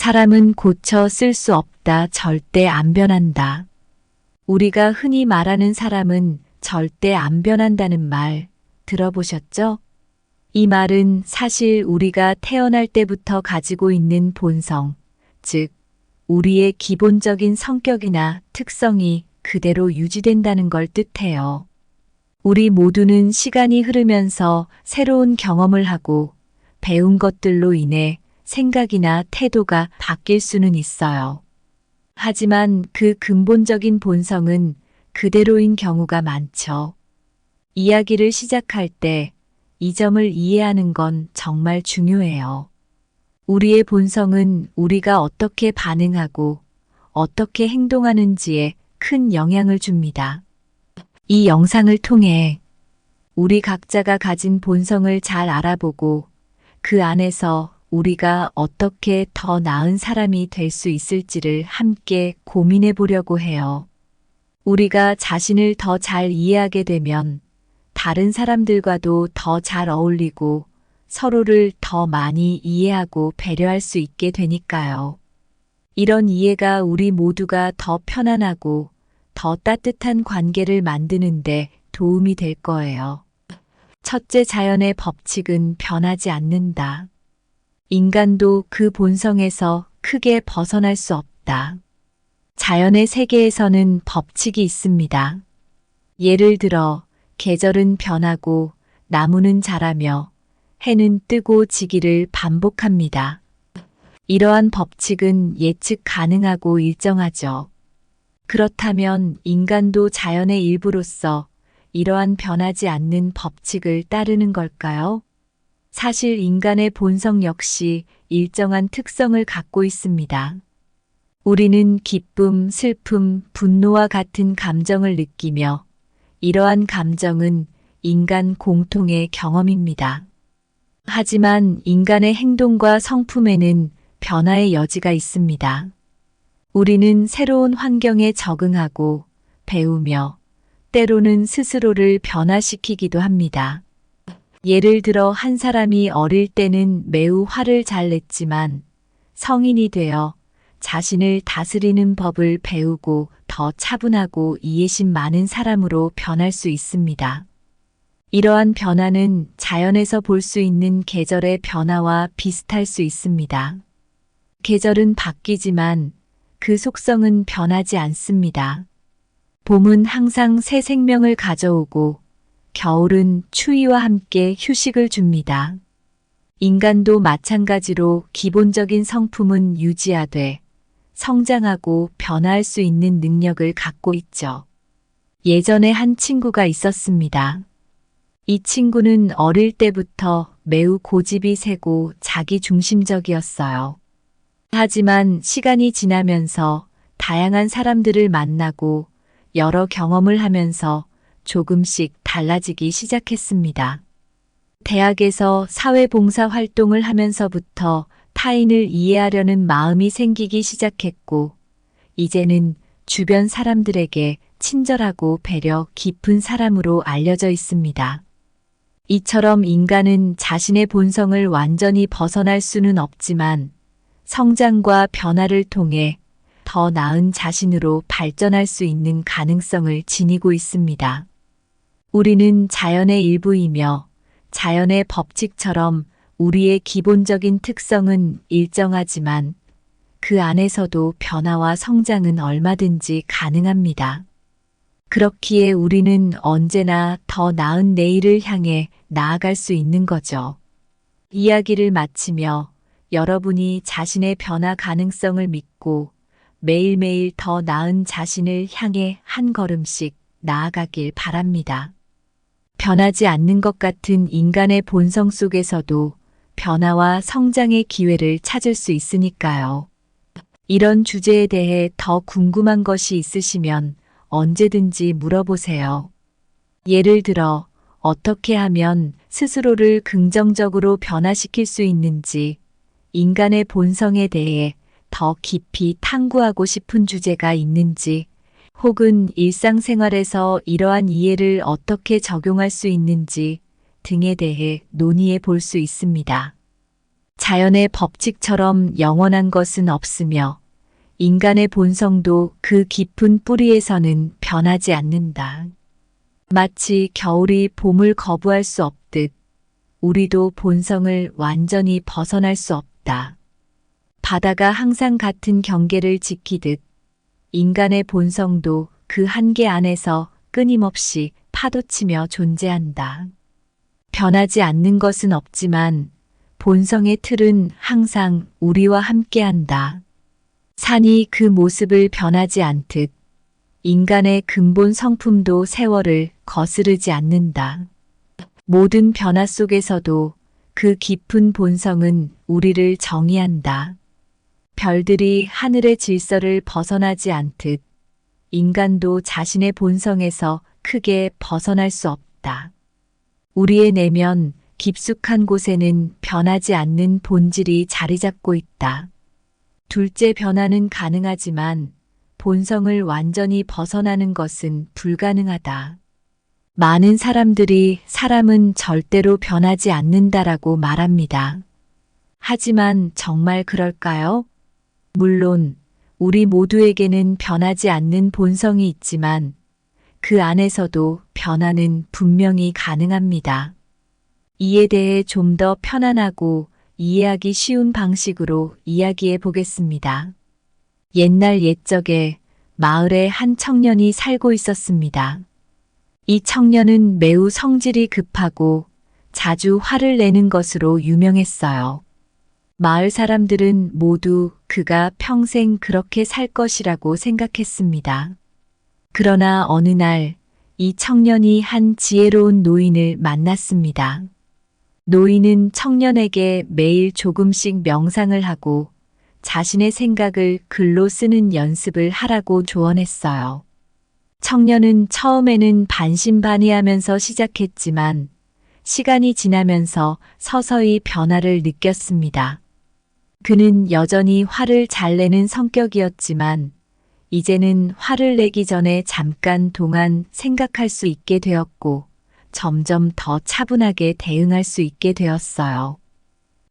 사람은 고쳐 쓸 수 없다. 절대 안 변한다. 우리가 흔히 말하는 사람은 절대 안 변한다는 말 들어보셨죠? 이 말은 사실 우리가 태어날 때부터 가지고 있는 본성, 즉, 우리의 기본적인 성격이나 특성이 그대로 유지된다는 걸 뜻해요. 우리 모두는 시간이 흐르면서 새로운 경험을 하고 배운 것들로 인해 생각이나 태도가 바뀔 수는 있어요. 하지만 그 근본적인 본성은 그대로인 경우가 많죠. 이야기를 시작할 때 이 점을 이해하는 건 정말 중요해요. 우리의 본성은 우리가 어떻게 반응하고 어떻게 행동하는지에 큰 영향을 줍니다. 이 영상을 통해 우리 각자가 가진 본성을 잘 알아보고 그 안에서 우리가 어떻게 더 나은 사람이 될 수 있을지를 함께 고민해 보려고 해요. 우리가 자신을 더 잘 이해하게 되면 다른 사람들과도 더 잘 어울리고 서로를 더 많이 이해하고 배려할 수 있게 되니까요. 이런 이해가 우리 모두가 더 편안하고 더 따뜻한 관계를 만드는데 도움이 될 거예요. 첫째, 자연의 법칙은 변하지 않는다. 인간도 그 본성에서 크게 벗어날 수 없다. 자연의 세계에서는 법칙이 있습니다. 예를 들어, 계절은 변하고 나무는 자라며 해는 뜨고 지기를 반복합니다. 이러한 법칙은 예측 가능하고 일정하죠. 그렇다면 인간도 자연의 일부로서 이러한 변하지 않는 법칙을 따르는 걸까요? 사실 인간의 본성 역시 일정한 특성을 갖고 있습니다. 우리는 기쁨, 슬픔, 분노와 같은 감정을 느끼며 이러한 감정은 인간 공통의 경험입니다. 하지만 인간의 행동과 성품에는 변화의 여지가 있습니다. 우리는 새로운 환경에 적응하고 배우며 때로는 스스로를 변화시키기도 합니다. 예를 들어 한 사람이 어릴 때는 매우 화를 잘 냈지만 성인이 되어 자신을 다스리는 법을 배우고 더 차분하고 이해심 많은 사람으로 변할 수 있습니다. 이러한 변화는 자연에서 볼 수 있는 계절의 변화와 비슷할 수 있습니다. 계절은 바뀌지만 그 속성은 변하지 않습니다. 봄은 항상 새 생명을 가져오고 겨울은 추위와 함께 휴식을 줍니다. 인간도 마찬가지로 기본적인 성품은 유지하되 성장하고 변화할 수 있는 능력을 갖고 있죠. 예전에 한 친구가 있었습니다. 이 친구는 어릴 때부터 매우 고집이 세고 자기중심적이었어요. 하지만 시간이 지나면서 다양한 사람들을 만나고 여러 경험을 하면서 조금씩 달라지기 시작했습니다. 대학에서 사회봉사 활동을 하면서부터 타인을 이해하려는 마음이 생기기 시작했고, 이제는 주변 사람들에게 친절하고 배려 깊은 사람으로 알려져 있습니다. 이처럼 인간은 자신의 본성을 완전히 벗어날 수는 없지만 성장과 변화를 통해 더 나은 자신으로 발전할 수 있는 가능성을 지니고 있습니다. 우리는 자연의 일부이며 자연의 법칙처럼 우리의 기본적인 특성은 일정하지만 그 안에서도 변화와 성장은 얼마든지 가능합니다. 그렇기에 우리는 언제나 더 나은 내일을 향해 나아갈 수 있는 거죠. 이야기를 마치며 여러분이 자신의 변화 가능성을 믿고 매일매일 더 나은 자신을 향해 한 걸음씩 나아가길 바랍니다. 변하지 않는 것 같은 인간의 본성 속에서도 변화와 성장의 기회를 찾을 수 있으니까요. 이런 주제에 대해 더 궁금한 것이 있으시면 언제든지 물어보세요. 예를 들어 어떻게 하면 스스로를 긍정적으로 변화시킬 수 있는지, 인간의 본성에 대해 더 깊이 탐구하고 싶은 주제가 있는지, 혹은 일상생활에서 이러한 이해를 어떻게 적용할 수 있는지 등에 대해 논의해 볼 수 있습니다. 자연의 법칙처럼 영원한 것은 없으며 인간의 본성도 그 깊은 뿌리에서는 변하지 않는다. 마치 겨울이 봄을 거부할 수 없듯 우리도 본성을 완전히 벗어날 수 없다. 바다가 항상 같은 경계를 지키듯 인간의 본성도 그 한계 안에서 끊임없이 파도치며 존재한다. 변하지 않는 것은 없지만 본성의 틀은 항상 우리와 함께한다. 산이 그 모습을 변하지 않듯 인간의 근본 성품도 세월을 거스르지 않는다. 모든 변화 속에서도 그 깊은 본성은 우리를 정의한다. 별들이 하늘의 질서를 벗어나지 않듯 인간도 자신의 본성에서 크게 벗어날 수 없다. 우리의 내면 깊숙한 곳에는 변하지 않는 본질이 자리 잡고 있다. 둘째 변화는 가능하지만 본성을 완전히 벗어나는 것은 불가능하다. 많은 사람들이 사람은 절대로 변하지 않는다라고 말합니다. 하지만 정말 그럴까요? 물론 우리 모두에게는 변하지 않는 본성이 있지만 그 안에서도 변화는 분명히 가능합니다. 이에 대해 좀 더 편안하고 이해하기 쉬운 방식으로 이야기해 보겠습니다. 옛날 옛적에 마을에 한 청년이 살고 있었습니다. 이 청년은 매우 성질이 급하고 자주 화를 내는 것으로 유명했어요. 마을 사람들은 모두 그가 평생 그렇게 살 것이라고 생각했습니다. 그러나 어느 날 이 청년이 한 지혜로운 노인을 만났습니다. 노인은 청년에게 매일 조금씩 명상을 하고 자신의 생각을 글로 쓰는 연습을 하라고 조언했어요. 청년은 처음에는 반신반의하면서 시작했지만 시간이 지나면서 서서히 변화를 느꼈습니다. 그는 여전히 화를 잘 내는 성격이었지만 이제는 화를 내기 전에 잠깐 동안 생각할 수 있게 되었고 점점 더 차분하게 대응할 수 있게 되었어요.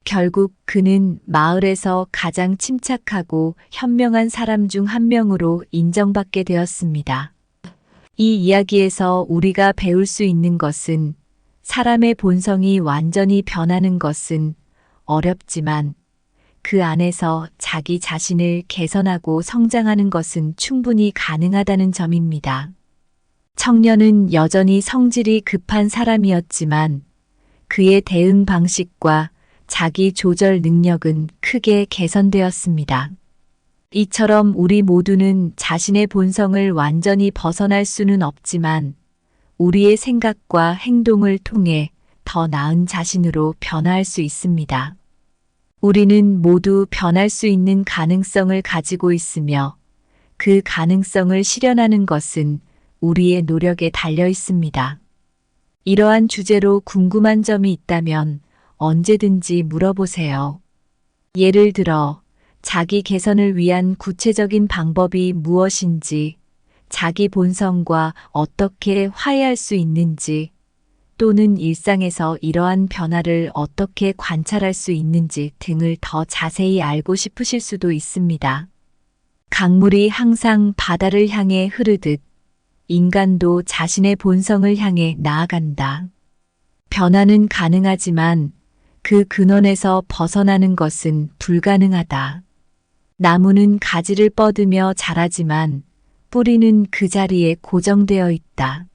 결국 그는 마을에서 가장 침착하고 현명한 사람 중 한 명으로 인정받게 되었습니다. 이 이야기에서 우리가 배울 수 있는 것은 사람의 본성이 완전히 변하는 것은 어렵지만 그 안에서 자기 자신을 개선하고 성장하는 것은 충분히 가능하다는 점입니다. 청년은 여전히 성질이 급한 사람이었지만 그의 대응 방식과 자기 조절 능력은 크게 개선되었습니다. 이처럼 우리 모두는 자신의 본성을 완전히 벗어날 수는 없지만 우리의 생각과 행동을 통해 더 나은 자신으로 변화할 수 있습니다. 우리는 모두 변할 수 있는 가능성을 가지고 있으며 그 가능성을 실현하는 것은 우리의 노력에 달려 있습니다. 이러한 주제로 궁금한 점이 있다면 언제든지 물어보세요. 예를 들어 자기 개선을 위한 구체적인 방법이 무엇인지, 자기 본성과 어떻게 화해할 수 있는지, 또는 일상에서 이러한 변화를 어떻게 관찰할 수 있는지 등을 더 자세히 알고 싶으실 수도 있습니다. 강물이 항상 바다를 향해 흐르듯 인간도 자신의 본성을 향해 나아간다. 변화는 가능하지만 그 근원에서 벗어나는 것은 불가능하다. 나무는 가지를 뻗으며 자라지만 뿌리는 그 자리에 고정되어 있다.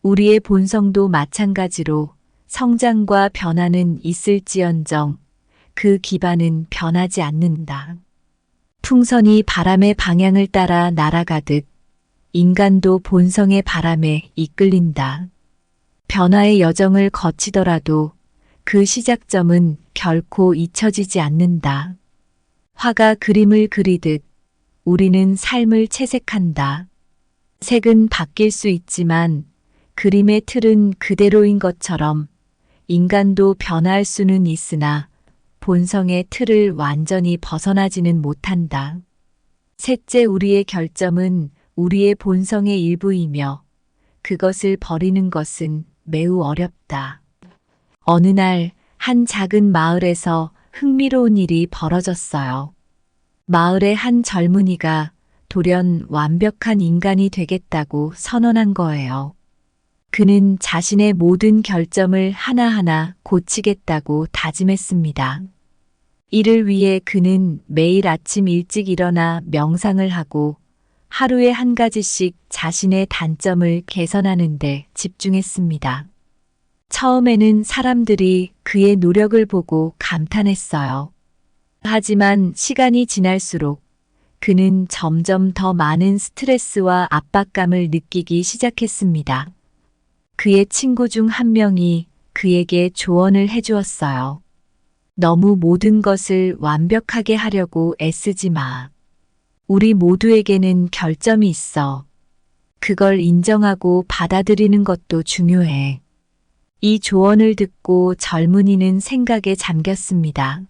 우리의 본성도 마찬가지로 성장과 변화는 있을지언정 그 기반은 변하지 않는다. 풍선이 바람의 방향을 따라 날아가듯 인간도 본성의 바람에 이끌린다. 변화의 여정을 거치더라도 그 시작점은 결코 잊혀지지 않는다. 화가 그림을 그리듯 우리는 삶을 채색한다. 색은 바뀔 수 있지만 그림의 틀은 그대로인 것처럼 인간도 변화할 수는 있으나 본성의 틀을 완전히 벗어나지는 못한다. 셋째, 우리의 결점은 우리의 본성의 일부이며 그것을 버리는 것은 매우 어렵다. 어느 날 한 작은 마을에서 흥미로운 일이 벌어졌어요. 마을의 한 젊은이가 돌연 완벽한 인간이 되겠다고 선언한 거예요. 그는 자신의 모든 결점을 하나하나 고치겠다고 다짐했습니다. 이를 위해 그는 매일 아침 일찍 일어나 명상을 하고 하루에 한 가지씩 자신의 단점을 개선하는 데 집중했습니다. 처음에는 사람들이 그의 노력을 보고 감탄했어요. 하지만 시간이 지날수록 그는 점점 더 많은 스트레스와 압박감을 느끼기 시작했습니다. 그의 친구 중 한 명이 그에게 조언을 해주었어요. 너무 모든 것을 완벽하게 하려고 애쓰지 마. 우리 모두에게는 결점이 있어. 그걸 인정하고 받아들이는 것도 중요해. 이 조언을 듣고 젊은이는 생각에 잠겼습니다.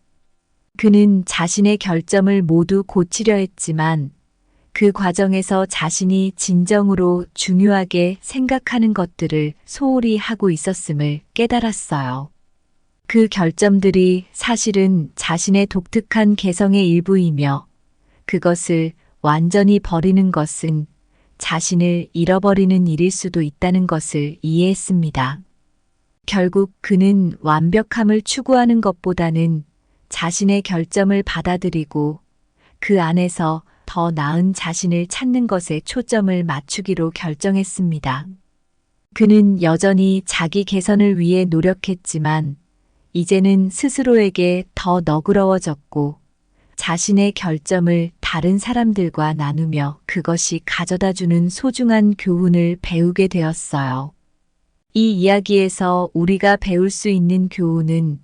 그는 자신의 결점을 모두 고치려 했지만 그 과정에서 자신이 진정으로 중요하게 생각하는 것들을 소홀히 하고 있었음을 깨달았어요. 그 결점들이 사실은 자신의 독특한 개성의 일부이며 그것을 완전히 버리는 것은 자신을 잃어버리는 일일 수도 있다는 것을 이해했습니다. 결국 그는 완벽함을 추구하는 것보다는 자신의 결점을 받아들이고 그 안에서 더 나은 자신을 찾는 것에 초점을 맞추기로 결정했습니다. 그는 여전히 자기 개선을 위해 노력했지만 이제는 스스로에게 더 너그러워졌고 자신의 결점을 다른 사람들과 나누며 그것이 가져다주는 소중한 교훈을 배우게 되었어요. 이 이야기에서 우리가 배울 수 있는 교훈은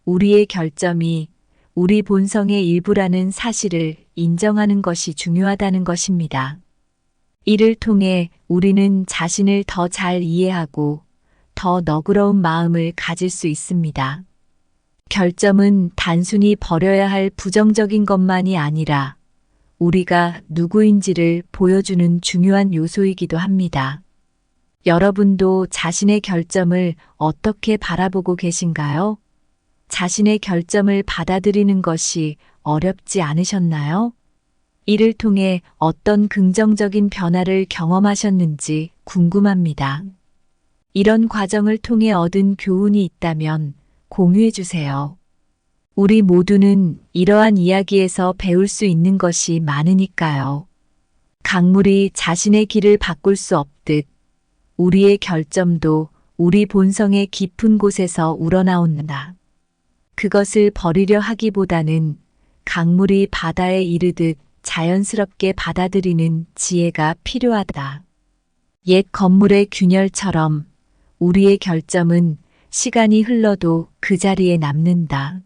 우리의 결점이 우리 본성의 일부라는 사실을 인정하는 것이 중요하다는 것입니다. 이를 통해 우리는 자신을 더 잘 이해하고 더 너그러운 마음을 가질 수 있습니다. 결점은 단순히 버려야 할 부정적인 것만이 아니라 우리가 누구인지를 보여주는 중요한 요소이기도 합니다. 여러분도 자신의 결점을 어떻게 바라보고 계신가요? 자신의 결점을 받아들이는 것이 어렵지 않으셨나요? 이를 통해 어떤 긍정적인 변화를 경험하셨는지 궁금합니다. 이런 과정을 통해 얻은 교훈이 있다면 공유해 주세요. 우리 모두는 이러한 이야기에서 배울 수 있는 것이 많으니까요. 강물이 자신의 길을 바꿀 수 없듯 우리의 결점도 우리 본성의 깊은 곳에서 우러나온다. 그것을 버리려 하기보다는 강물이 바다에 이르듯 자연스럽게 받아들이는 지혜가 필요하다. 옛 건물의 균열처럼 우리의 결점은 시간이 흘러도 그 자리에 남는다.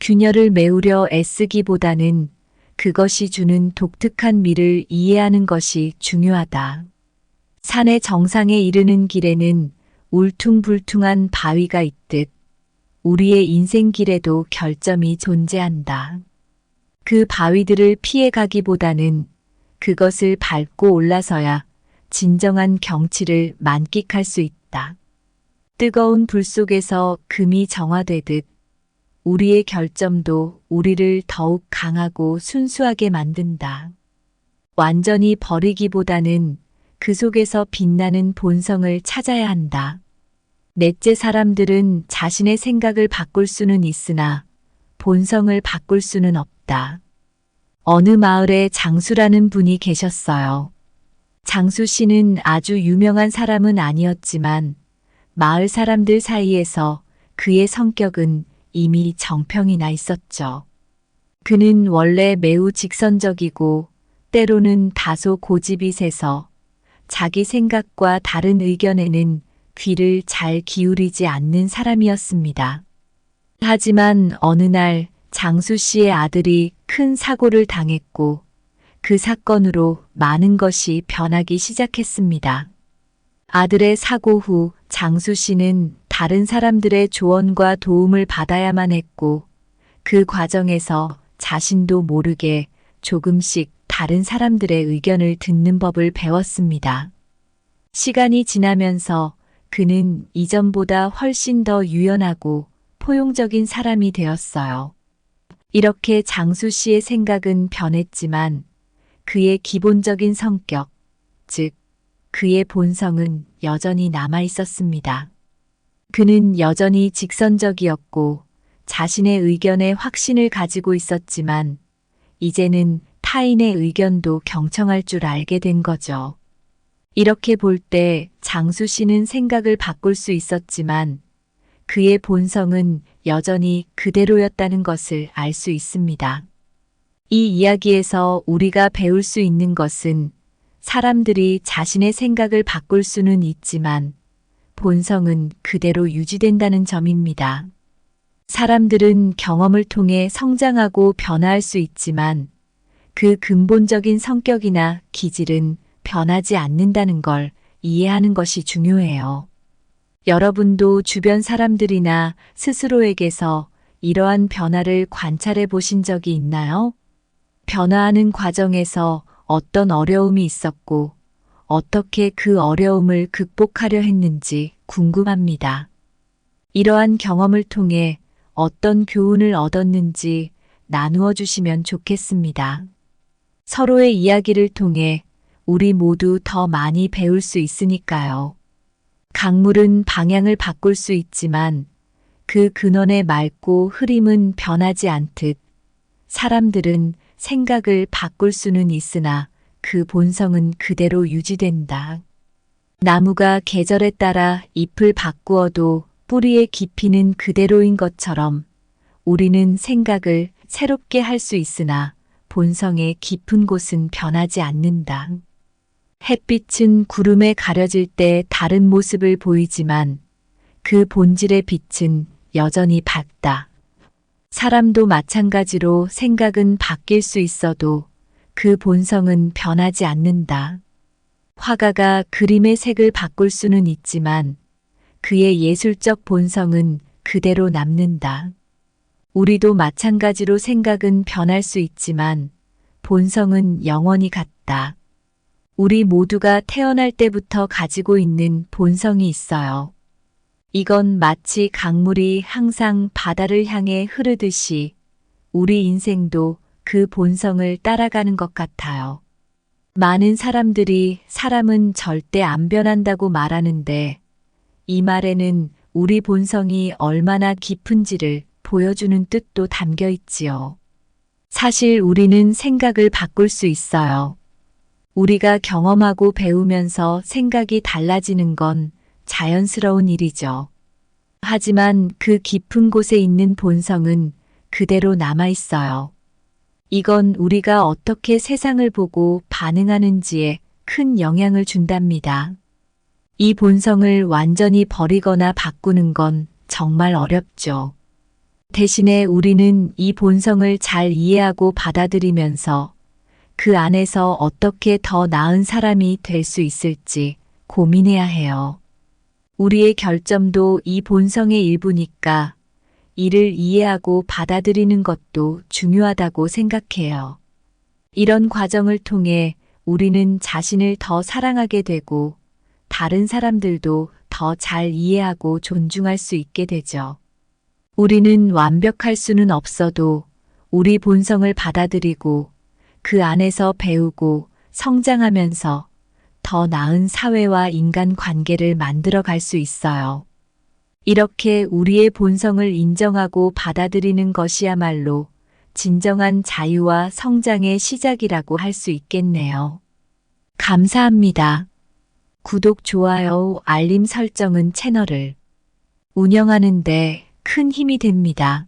균열을 메우려 애쓰기보다는 그것이 주는 독특한 미를 이해하는 것이 중요하다. 산의 정상에 이르는 길에는 울퉁불퉁한 바위가 있듯 우리의 인생길에도 결점이 존재한다. 그 바위들을 피해가기보다는 그것을 밟고 올라서야 진정한 경치를 만끽할 수 있다. 뜨거운 불 속에서 금이 정화되듯 우리의 결점도 우리를 더욱 강하고 순수하게 만든다. 완전히 버리기보다는 그 속에서 빛나는 본성을 찾아야 한다. 넷째, 사람들은 자신의 생각을 바꿀 수는 있으나 본성을 바꿀 수는 없다. 어느 마을에 장수라는 분이 계셨어요. 장수 씨는 아주 유명한 사람은 아니었지만 마을 사람들 사이에서 그의 성격은 이미 정평이 나 있었죠. 그는 원래 매우 직선적이고 때로는 다소 고집이 세서 자기 생각과 다른 의견에는 귀를 잘 기울이지 않는 사람이었습니다. 하지만 어느 날 장수 씨의 아들이 큰 사고를 당했고 그 사건으로 많은 것이 변하기 시작했습니다. 아들의 사고 후 장수 씨는 다른 사람들의 조언과 도움을 받아야만 했고 그 과정에서 자신도 모르게 조금씩 다른 사람들의 의견을 듣는 법을 배웠습니다. 시간이 지나면서 그는 이전보다 훨씬 더 유연하고 포용적인 사람이 되었어요. 이렇게 장수 씨의 생각은 변했지만 그의 기본적인 성격, 즉, 그의 본성은 여전히 남아 있었습니다. 그는 여전히 직선적이었고 자신의 의견에 확신을 가지고 있었지만 이제는 타인의 의견도 경청할 줄 알게 된 거죠. 이렇게 볼 때 장수 씨는 생각을 바꿀 수 있었지만 그의 본성은 여전히 그대로였다는 것을 알 수 있습니다. 이 이야기에서 우리가 배울 수 있는 것은 사람들이 자신의 생각을 바꿀 수는 있지만 본성은 그대로 유지된다는 점입니다. 사람들은 경험을 통해 성장하고 변화할 수 있지만 그 근본적인 성격이나 기질은 변하지 않는다는 걸 이해하는 것이 중요해요. 여러분도 주변 사람들이나 스스로에게서 이러한 변화를 관찰해 보신 적이 있나요? 변화하는 과정에서 어떤 어려움이 있었고 어떻게 그 어려움을 극복하려 했는지 궁금합니다. 이러한 경험을 통해 어떤 교훈을 얻었는지 나누어 주시면 좋겠습니다. 서로의 이야기를 통해 우리 모두 더 많이 배울 수 있으니까요. 강물은 방향을 바꿀 수 있지만 그 근원의 맑고 흐림은 변하지 않듯 사람들은 생각을 바꿀 수는 있으나 그 본성은 그대로 유지된다. 나무가 계절에 따라 잎을 바꾸어도 뿌리의 깊이는 그대로인 것처럼 우리는 생각을 새롭게 할 수 있으나 본성의 깊은 곳은 변하지 않는다. 햇빛은 구름에 가려질 때 다른 모습을 보이지만 그 본질의 빛은 여전히 밝다. 사람도 마찬가지로 생각은 바뀔 수 있어도 그 본성은 변하지 않는다. 화가가 그림의 색을 바꿀 수는 있지만 그의 예술적 본성은 그대로 남는다. 우리도 마찬가지로 생각은 변할 수 있지만 본성은 영원히 같다. 우리 모두가 태어날 때부터 가지고 있는 본성이 있어요. 이건 마치 강물이 항상 바다를 향해 흐르듯이 우리 인생도 그 본성을 따라가는 것 같아요. 많은 사람들이 사람은 절대 안 변한다고 말하는데 이 말에는 우리 본성이 얼마나 깊은지를 보여주는 뜻도 담겨 있지요. 사실 우리는 생각을 바꿀 수 있어요. 우리가 경험하고 배우면서 생각이 달라지는 건 자연스러운 일이죠. 하지만 그 깊은 곳에 있는 본성은 그대로 남아 있어요. 이건 우리가 어떻게 세상을 보고 반응하는지에 큰 영향을 준답니다. 이 본성을 완전히 버리거나 바꾸는 건 정말 어렵죠. 대신에 우리는 이 본성을 잘 이해하고 받아들이면서 그 안에서 어떻게 더 나은 사람이 될 수 있을지 고민해야 해요. 우리의 결점도 이 본성의 일부니까 이를 이해하고 받아들이는 것도 중요하다고 생각해요. 이런 과정을 통해 우리는 자신을 더 사랑하게 되고 다른 사람들도 더 잘 이해하고 존중할 수 있게 되죠. 우리는 완벽할 수는 없어도 우리 본성을 받아들이고 그 안에서 배우고 성장하면서 더 나은 사회와 인간 관계를 만들어 갈 수 있어요. 이렇게 우리의 본성을 인정하고 받아들이는 것이야말로 진정한 자유와 성장의 시작이라고 할 수 있겠네요. 감사합니다. 구독, 좋아요, 알림 설정은 채널을 운영하는데 큰 힘이 됩니다.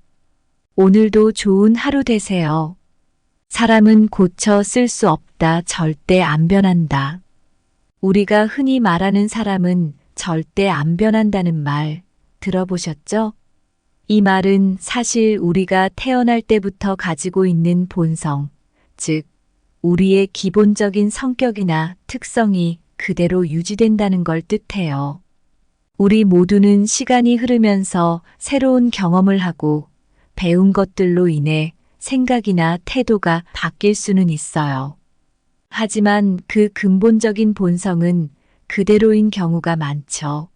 오늘도 좋은 하루 되세요. 사람은 고쳐 쓸 수 없다. 절대 안 변한다. 우리가 흔히 말하는 사람은 절대 안 변한다는 말 들어보셨죠? 이 말은 사실 우리가 태어날 때부터 가지고 있는 본성, 즉, 우리의 기본적인 성격이나 특성이 그대로 유지된다는 걸 뜻해요. 우리 모두는 시간이 흐르면서 새로운 경험을 하고 배운 것들로 인해 생각이나 태도가 바뀔 수는 있어요. 하지만 그 근본적인 본성은 그대로인 경우가 많죠.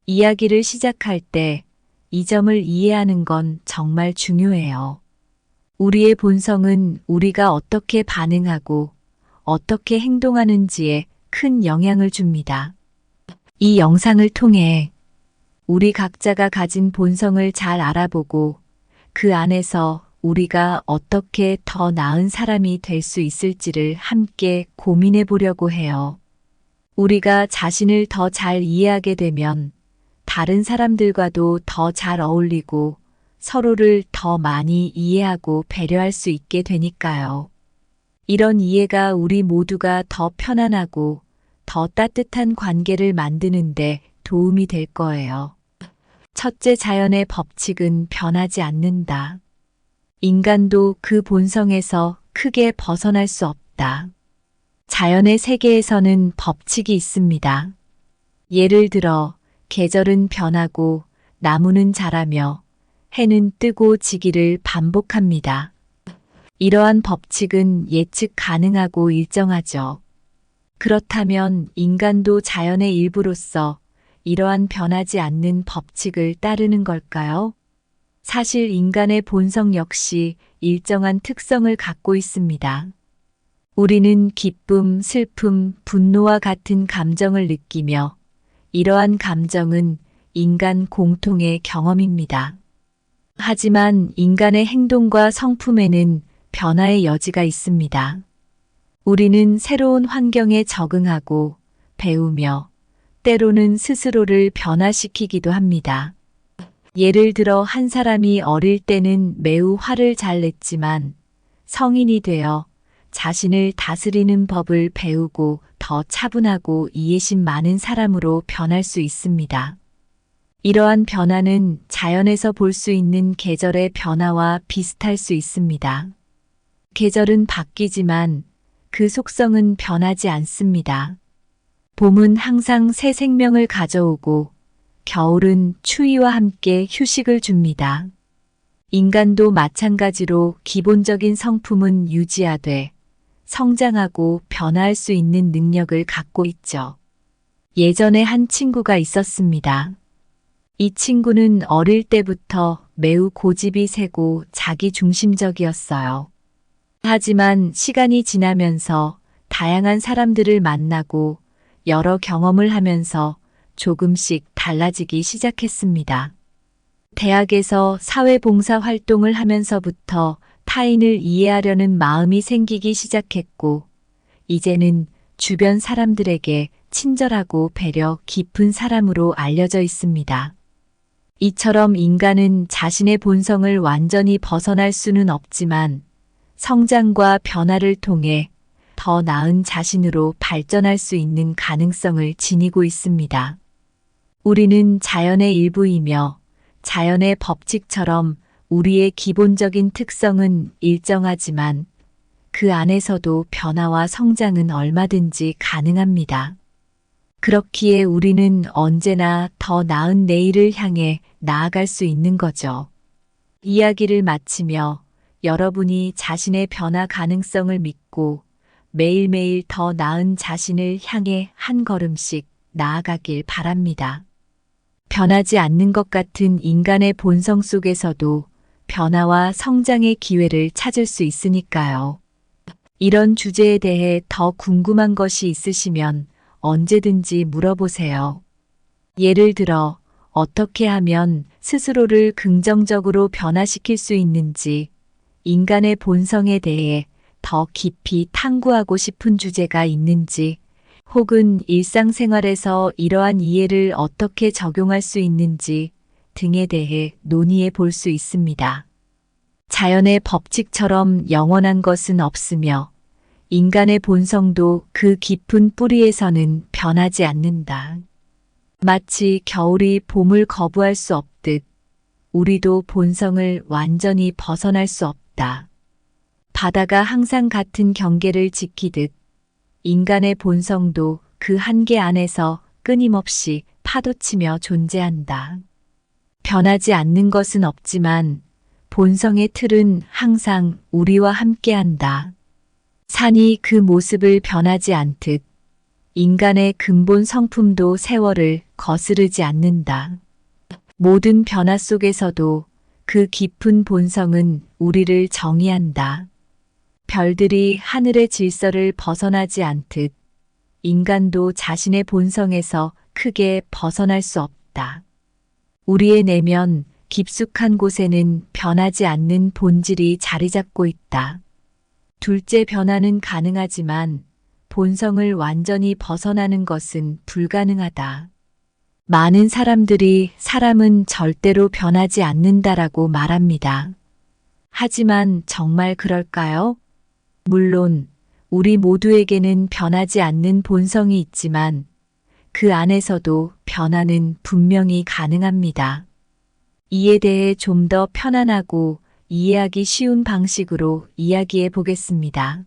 이야기를 시작할 때 이 점을 이해하는 건 정말 중요해요. 우리의 본성은 우리가 어떻게 반응하고 어떻게 행동하는지에 큰 영향을 줍니다. 이 영상을 통해 우리 각자가 가진 본성을 잘 알아보고 그 안에서 우리가 어떻게 더 나은 사람이 될 수 있을지를 함께 고민해 보려고 해요. 우리가 자신을 더 잘 이해하게 되면 다른 사람들과도 더 잘 어울리고 서로를 더 많이 이해하고 배려할 수 있게 되니까요. 이런 이해가 우리 모두가 더 편안하고 더 따뜻한 관계를 만드는데 도움이 될 거예요. 첫째, 자연의 법칙은 변하지 않는다. 인간도 그 본성에서 크게 벗어날 수 없다. 자연의 세계에서는 법칙이 있습니다. 예를 들어, 계절은 변하고 나무는 자라며 해는 뜨고 지기를 반복합니다. 이러한 법칙은 예측 가능하고 일정하죠. 그렇다면 인간도 자연의 일부로서 이러한 변하지 않는 법칙을 따르는 걸까요? 사실 인간의 본성 역시 일정한 특성을 갖고 있습니다. 우리는 기쁨, 슬픔, 분노와 같은 감정을 느끼며 이러한 감정은 인간 공통의 경험입니다. 하지만 인간의 행동과 성품에는 변화의 여지가 있습니다. 우리는 새로운 환경에 적응하고 배우며 때로는 스스로를 변화시키기도 합니다. 예를 들어 한 사람이 어릴 때는 매우 화를 잘 냈지만 성인이 되어 자신을 다스리는 법을 배우고 더 차분하고 이해심 많은 사람으로 변할 수 있습니다. 이러한 변화는 자연에서 볼 수 있는 계절의 변화와 비슷할 수 있습니다. 계절은 바뀌지만 그 속성은 변하지 않습니다. 봄은 항상 새 생명을 가져오고 겨울은 추위와 함께 휴식을 줍니다. 인간도 마찬가지로 기본적인 성품은 유지하되 성장하고 변화할 수 있는 능력을 갖고 있죠. 예전에 한 친구가 있었습니다. 이 친구는 어릴 때부터 매우 고집이 세고 자기중심적이었어요. 하지만 시간이 지나면서 다양한 사람들을 만나고 여러 경험을 하면서 조금씩 달라지기 시작했습니다. 대학에서 사회봉사 활동을 하면서부터 타인을 이해하려는 마음이 생기기 시작했고, 이제는 주변 사람들에게 친절하고 배려 깊은 사람으로 알려져 있습니다. 이처럼 인간은 자신의 본성을 완전히 벗어날 수는 없지만 성장과 변화를 통해 더 나은 자신으로 발전할 수 있는 가능성을 지니고 있습니다. 우리는 자연의 일부이며 자연의 법칙처럼 우리의 기본적인 특성은 일정하지만 그 안에서도 변화와 성장은 얼마든지 가능합니다. 그렇기에 우리는 언제나 더 나은 내일을 향해 나아갈 수 있는 거죠. 이야기를 마치며 여러분이 자신의 변화 가능성을 믿고 매일매일 더 나은 자신을 향해 한 걸음씩 나아가길 바랍니다. 변하지 않는 것 같은 인간의 본성 속에서도 변화와 성장의 기회를 찾을 수 있으니까요. 이런 주제에 대해 더 궁금한 것이 있으시면 언제든지 물어보세요. 예를 들어 어떻게 하면 스스로를 긍정적으로 변화시킬 수 있는지, 인간의 본성에 대해 더 깊이 탐구하고 싶은 주제가 있는지, 혹은 일상생활에서 이러한 이해를 어떻게 적용할 수 있는지 등에 대해 논의해 볼 수 있습니다. 자연의 법칙처럼 영원한 것은 없으며 인간의 본성도 그 깊은 뿌리에서는 변하지 않는다. 마치 겨울이 봄을 거부할 수 없듯 우리도 본성을 완전히 벗어날 수 없다. 바다가 항상 같은 경계를 지키듯 인간의 본성도 그 한계 안에서 끊임없이 파도치며 존재한다. 변하지 않는 것은 없지만 본성의 틀은 항상 우리와 함께한다. 산이 그 모습을 변하지 않듯 인간의 근본 성품도 세월을 거스르지 않는다. 모든 변화 속에서도 그 깊은 본성은 우리를 정의한다. 별들이 하늘의 질서를 벗어나지 않듯 인간도 자신의 본성에서 크게 벗어날 수 없다. 우리의 내면 깊숙한 곳에는 변하지 않는 본질이 자리 잡고 있다. 둘째 변화는 가능하지만 본성을 완전히 벗어나는 것은 불가능하다. 많은 사람들이 사람은 절대로 변하지 않는다라고 말합니다. 하지만 정말 그럴까요? 물론 우리 모두에게는 변하지 않는 본성이 있지만 그 안에서도 변화는 분명히 가능합니다. 이에 대해 좀 더 편안하고 이해하기 쉬운 방식으로 이야기해 보겠습니다.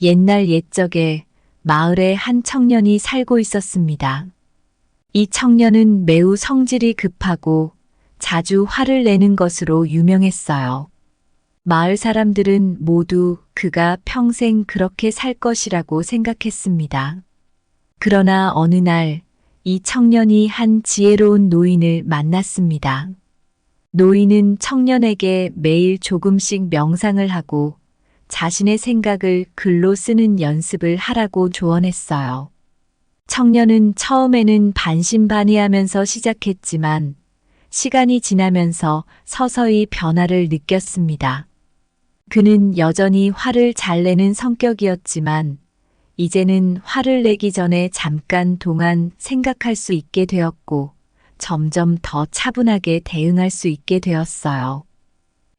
옛날 옛적에 마을에 한 청년이 살고 있었습니다. 이 청년은 매우 성질이 급하고 자주 화를 내는 것으로 유명했어요. 마을 사람들은 모두 그가 평생 그렇게 살 것이라고 생각했습니다. 그러나 어느 날 이 청년이 한 지혜로운 노인을 만났습니다. 노인은 청년에게 매일 조금씩 명상을 하고 자신의 생각을 글로 쓰는 연습을 하라고 조언했어요. 청년은 처음에는 반신반의하면서 시작했지만 시간이 지나면서 서서히 변화를 느꼈습니다. 그는 여전히 화를 잘 내는 성격이었지만 이제는 화를 내기 전에 잠깐 동안 생각할 수 있게 되었고 점점 더 차분하게 대응할 수 있게 되었어요.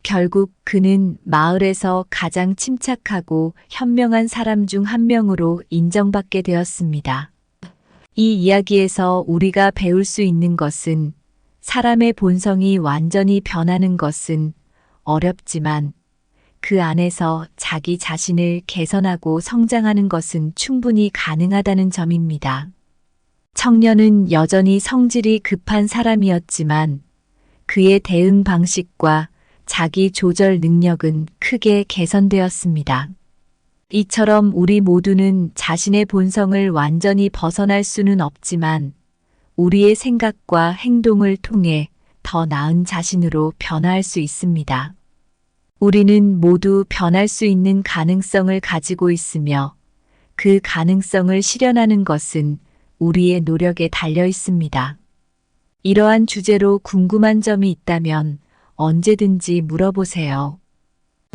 결국 그는 마을에서 가장 침착하고 현명한 사람 중 한 명으로 인정받게 되었습니다. 이 이야기에서 우리가 배울 수 있는 것은 사람의 본성이 완전히 변하는 것은 어렵지만 그 안에서 자기 자신을 개선하고 성장하는 것은 충분히 가능하다는 점입니다. 청년은 여전히 성질이 급한 사람이었지만 그의 대응 방식과 자기 조절 능력은 크게 개선되었습니다. 이처럼 우리 모두는 자신의 본성을 완전히 벗어날 수는 없지만 우리의 생각과 행동을 통해 더 나은 자신으로 변화할 수 있습니다. 우리는 모두 변할 수 있는 가능성을 가지고 있으며 그 가능성을 실현하는 것은 우리의 노력에 달려 있습니다. 이러한 주제로 궁금한 점이 있다면 언제든지 물어보세요.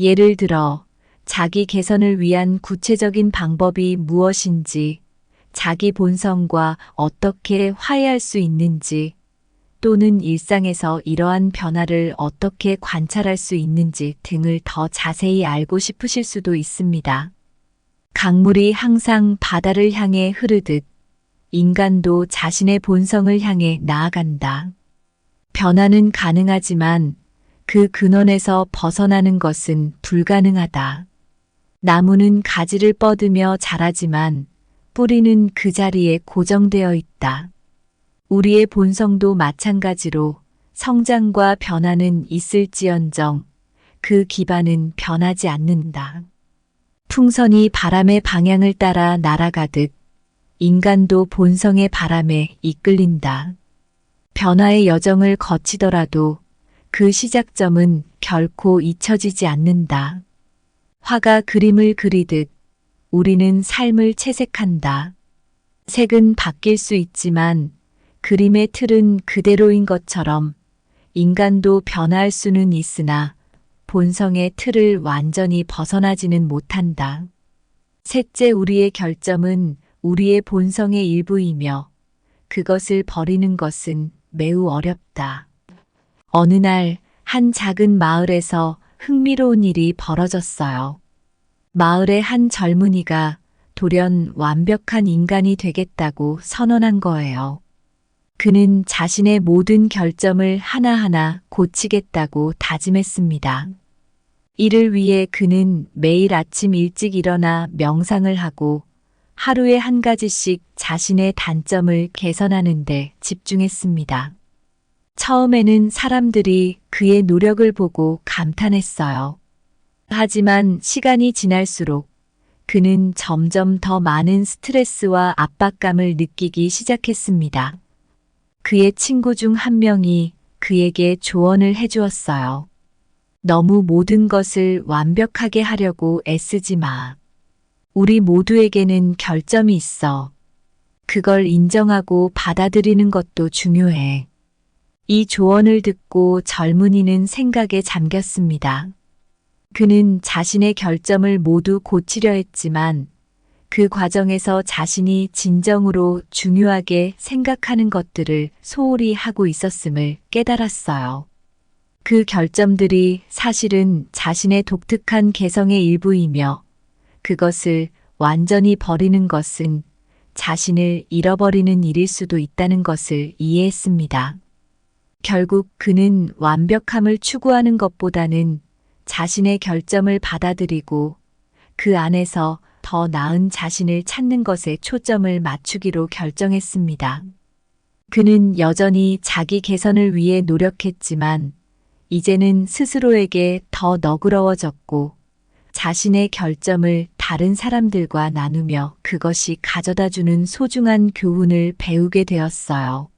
예를 들어 자기 개선을 위한 구체적인 방법이 무엇인지, 자기 본성과 어떻게 화해할 수 있는지, 또는 일상에서 이러한 변화를 어떻게 관찰할 수 있는지 등을 더 자세히 알고 싶으실 수도 있습니다. 강물이 항상 바다를 향해 흐르듯 인간도 자신의 본성을 향해 나아간다. 변화는 가능하지만 그 근원에서 벗어나는 것은 불가능하다. 나무는 가지를 뻗으며 자라지만 뿌리는 그 자리에 고정되어 있다. 우리의 본성도 마찬가지로 성장과 변화는 있을지언정 그 기반은 변하지 않는다. 풍선이 바람의 방향을 따라 날아가듯 인간도 본성의 바람에 이끌린다. 변화의 여정을 거치더라도 그 시작점은 결코 잊혀지지 않는다. 화가 그림을 그리듯 우리는 삶을 채색한다. 색은 바뀔 수 있지만 그림의 틀은 그대로인 것처럼 인간도 변화할 수는 있으나 본성의 틀을 완전히 벗어나지는 못한다. 셋째, 우리의 결점은 우리의 본성의 일부이며 그것을 버리는 것은 매우 어렵다. 어느 날 한 작은 마을에서 흥미로운 일이 벌어졌어요. 마을의 한 젊은이가 돌연 완벽한 인간이 되겠다고 선언한 거예요. 그는 자신의 모든 결점을 하나하나 고치겠다고 다짐했습니다. 이를 위해 그는 매일 아침 일찍 일어나 명상을 하고 하루에 한 가지씩 자신의 단점을 개선하는 데 집중했습니다. 처음에는 사람들이 그의 노력을 보고 감탄했어요. 하지만 시간이 지날수록 그는 점점 더 많은 스트레스와 압박감을 느끼기 시작했습니다. 그의 친구 중 한 명이 그에게 조언을 해주었어요. 너무 모든 것을 완벽하게 하려고 애쓰지 마. 우리 모두에게는 결점이 있어. 그걸 인정하고 받아들이는 것도 중요해. 이 조언을 듣고 젊은이는 생각에 잠겼습니다. 그는 자신의 결점을 모두 고치려 했지만 그 과정에서 자신이 진정으로 중요하게 생각하는 것들을 소홀히 하고 있었음을 깨달았어요. 그 결점들이 사실은 자신의 독특한 개성의 일부이며 그것을 완전히 버리는 것은 자신을 잃어버리는 일일 수도 있다는 것을 이해했습니다. 결국 그는 완벽함을 추구하는 것보다는 자신의 결점을 받아들이고 그 안에서 더 나은 자신을 찾는 것에 초점을 맞추기로 결정했습니다. 그는 여전히 자기 개선을 위해 노력했지만 이제는 스스로에게 더 너그러워졌고 자신의 결점을 다른 사람들과 나누며 그것이 가져다주는 소중한 교훈을 배우게 되었어요.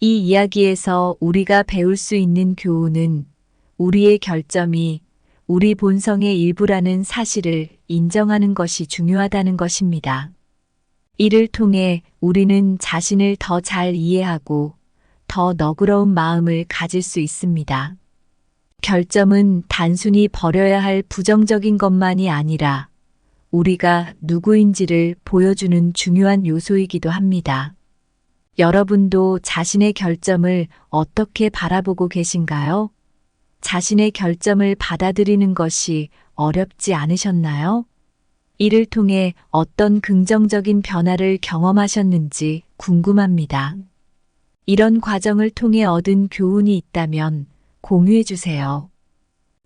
이 이야기에서 우리가 배울 수 있는 교훈은 우리의 결점이 우리 본성의 일부라는 사실을 인정하는 것이 중요하다는 것입니다. 이를 통해 우리는 자신을 더 잘 이해하고 더 너그러운 마음을 가질 수 있습니다. 결점은 단순히 버려야 할 부정적인 것만이 아니라 우리가 누구인지를 보여주는 중요한 요소이기도 합니다. 여러분도 자신의 결점을 어떻게 바라보고 계신가요? 자신의 결점을 받아들이는 것이 어렵지 않으셨나요? 이를 통해 어떤 긍정적인 변화를 경험하셨는지 궁금합니다. 이런 과정을 통해 얻은 교훈이 있다면 공유해 주세요.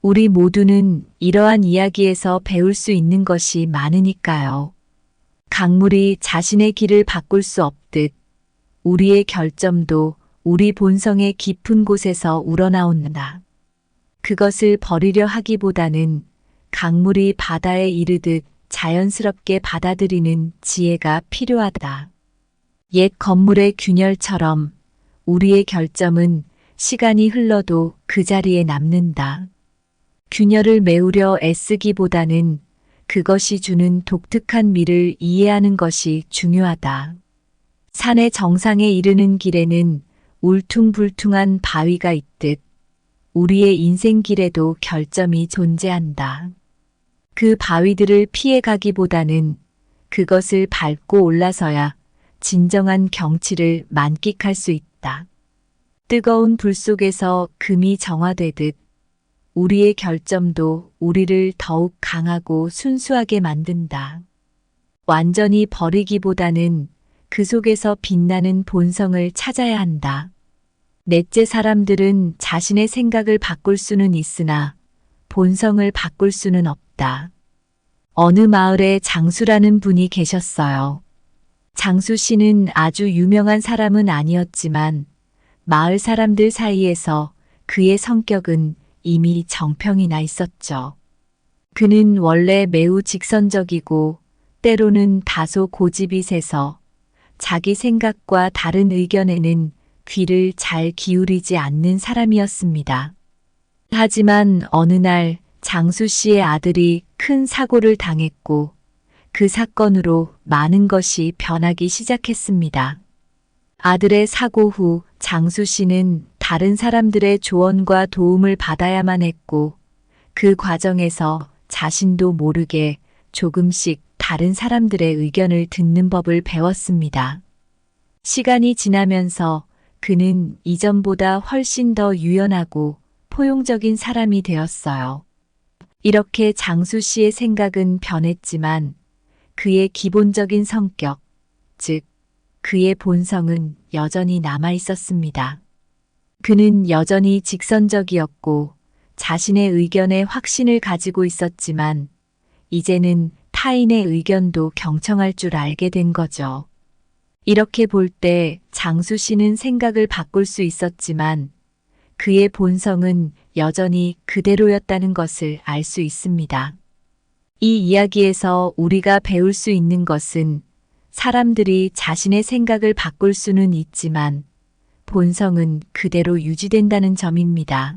우리 모두는 이러한 이야기에서 배울 수 있는 것이 많으니까요. 강물이 자신의 길을 바꿀 수 없듯 우리의 결점도 우리 본성의 깊은 곳에서 우러나온다. 그것을 버리려 하기보다는 강물이 바다에 이르듯 자연스럽게 받아들이는 지혜가 필요하다. 옛 건물의 균열처럼 우리의 결점은 시간이 흘러도 그 자리에 남는다. 균열을 메우려 애쓰기보다는 그것이 주는 독특한 미를 이해하는 것이 중요하다. 산의 정상에 이르는 길에는 울퉁불퉁한 바위가 있듯 우리의 인생길에도 결점이 존재한다. 그 바위들을 피해가기보다는 그것을 밟고 올라서야 진정한 경치를 만끽할 수 있다. 뜨거운 불 속에서 금이 정화되듯 우리의 결점도 우리를 더욱 강하고 순수하게 만든다. 완전히 버리기보다는 그 속에서 빛나는 본성을 찾아야 한다. 넷째, 사람들은 자신의 생각을 바꿀 수는 있으나 본성을 바꿀 수는 없다. 어느 마을에 장수라는 분이 계셨어요. 장수 씨는 아주 유명한 사람은 아니었지만 마을 사람들 사이에서 그의 성격은 이미 정평이 나 있었죠. 그는 원래 매우 직선적이고 때로는 다소 고집이 세서 자기 생각과 다른 의견에는 귀를 잘 기울이지 않는 사람이었습니다. 하지만 어느 날 장수 씨의 아들이 큰 사고를 당했고 그 사건으로 많은 것이 변하기 시작했습니다. 아들의 사고 후 장수 씨는 다른 사람들의 조언과 도움을 받아야만 했고 그 과정에서 자신도 모르게 조금씩 다른 사람들의 의견을 듣는 법을 배웠습니다. 시간이 지나면서 그는 이전보다 훨씬 더 유연하고 포용적인 사람이 되었어요. 이렇게 장수 씨의 생각은 변했지만 그의 기본적인 성격, 즉 그의 본성은 여전히 남아 있었습니다. 그는 여전히 직선적이었고 자신의 의견에 확신을 가지고 있었지만 이제는 타인의 의견도 경청할 줄 알게 된 거죠. 이렇게 볼 때 장수 씨는 생각을 바꿀 수 있었지만 그의 본성은 여전히 그대로였다는 것을 알 수 있습니다. 이 이야기에서 우리가 배울 수 있는 것은 사람들이 자신의 생각을 바꿀 수는 있지만 본성은 그대로 유지된다는 점입니다.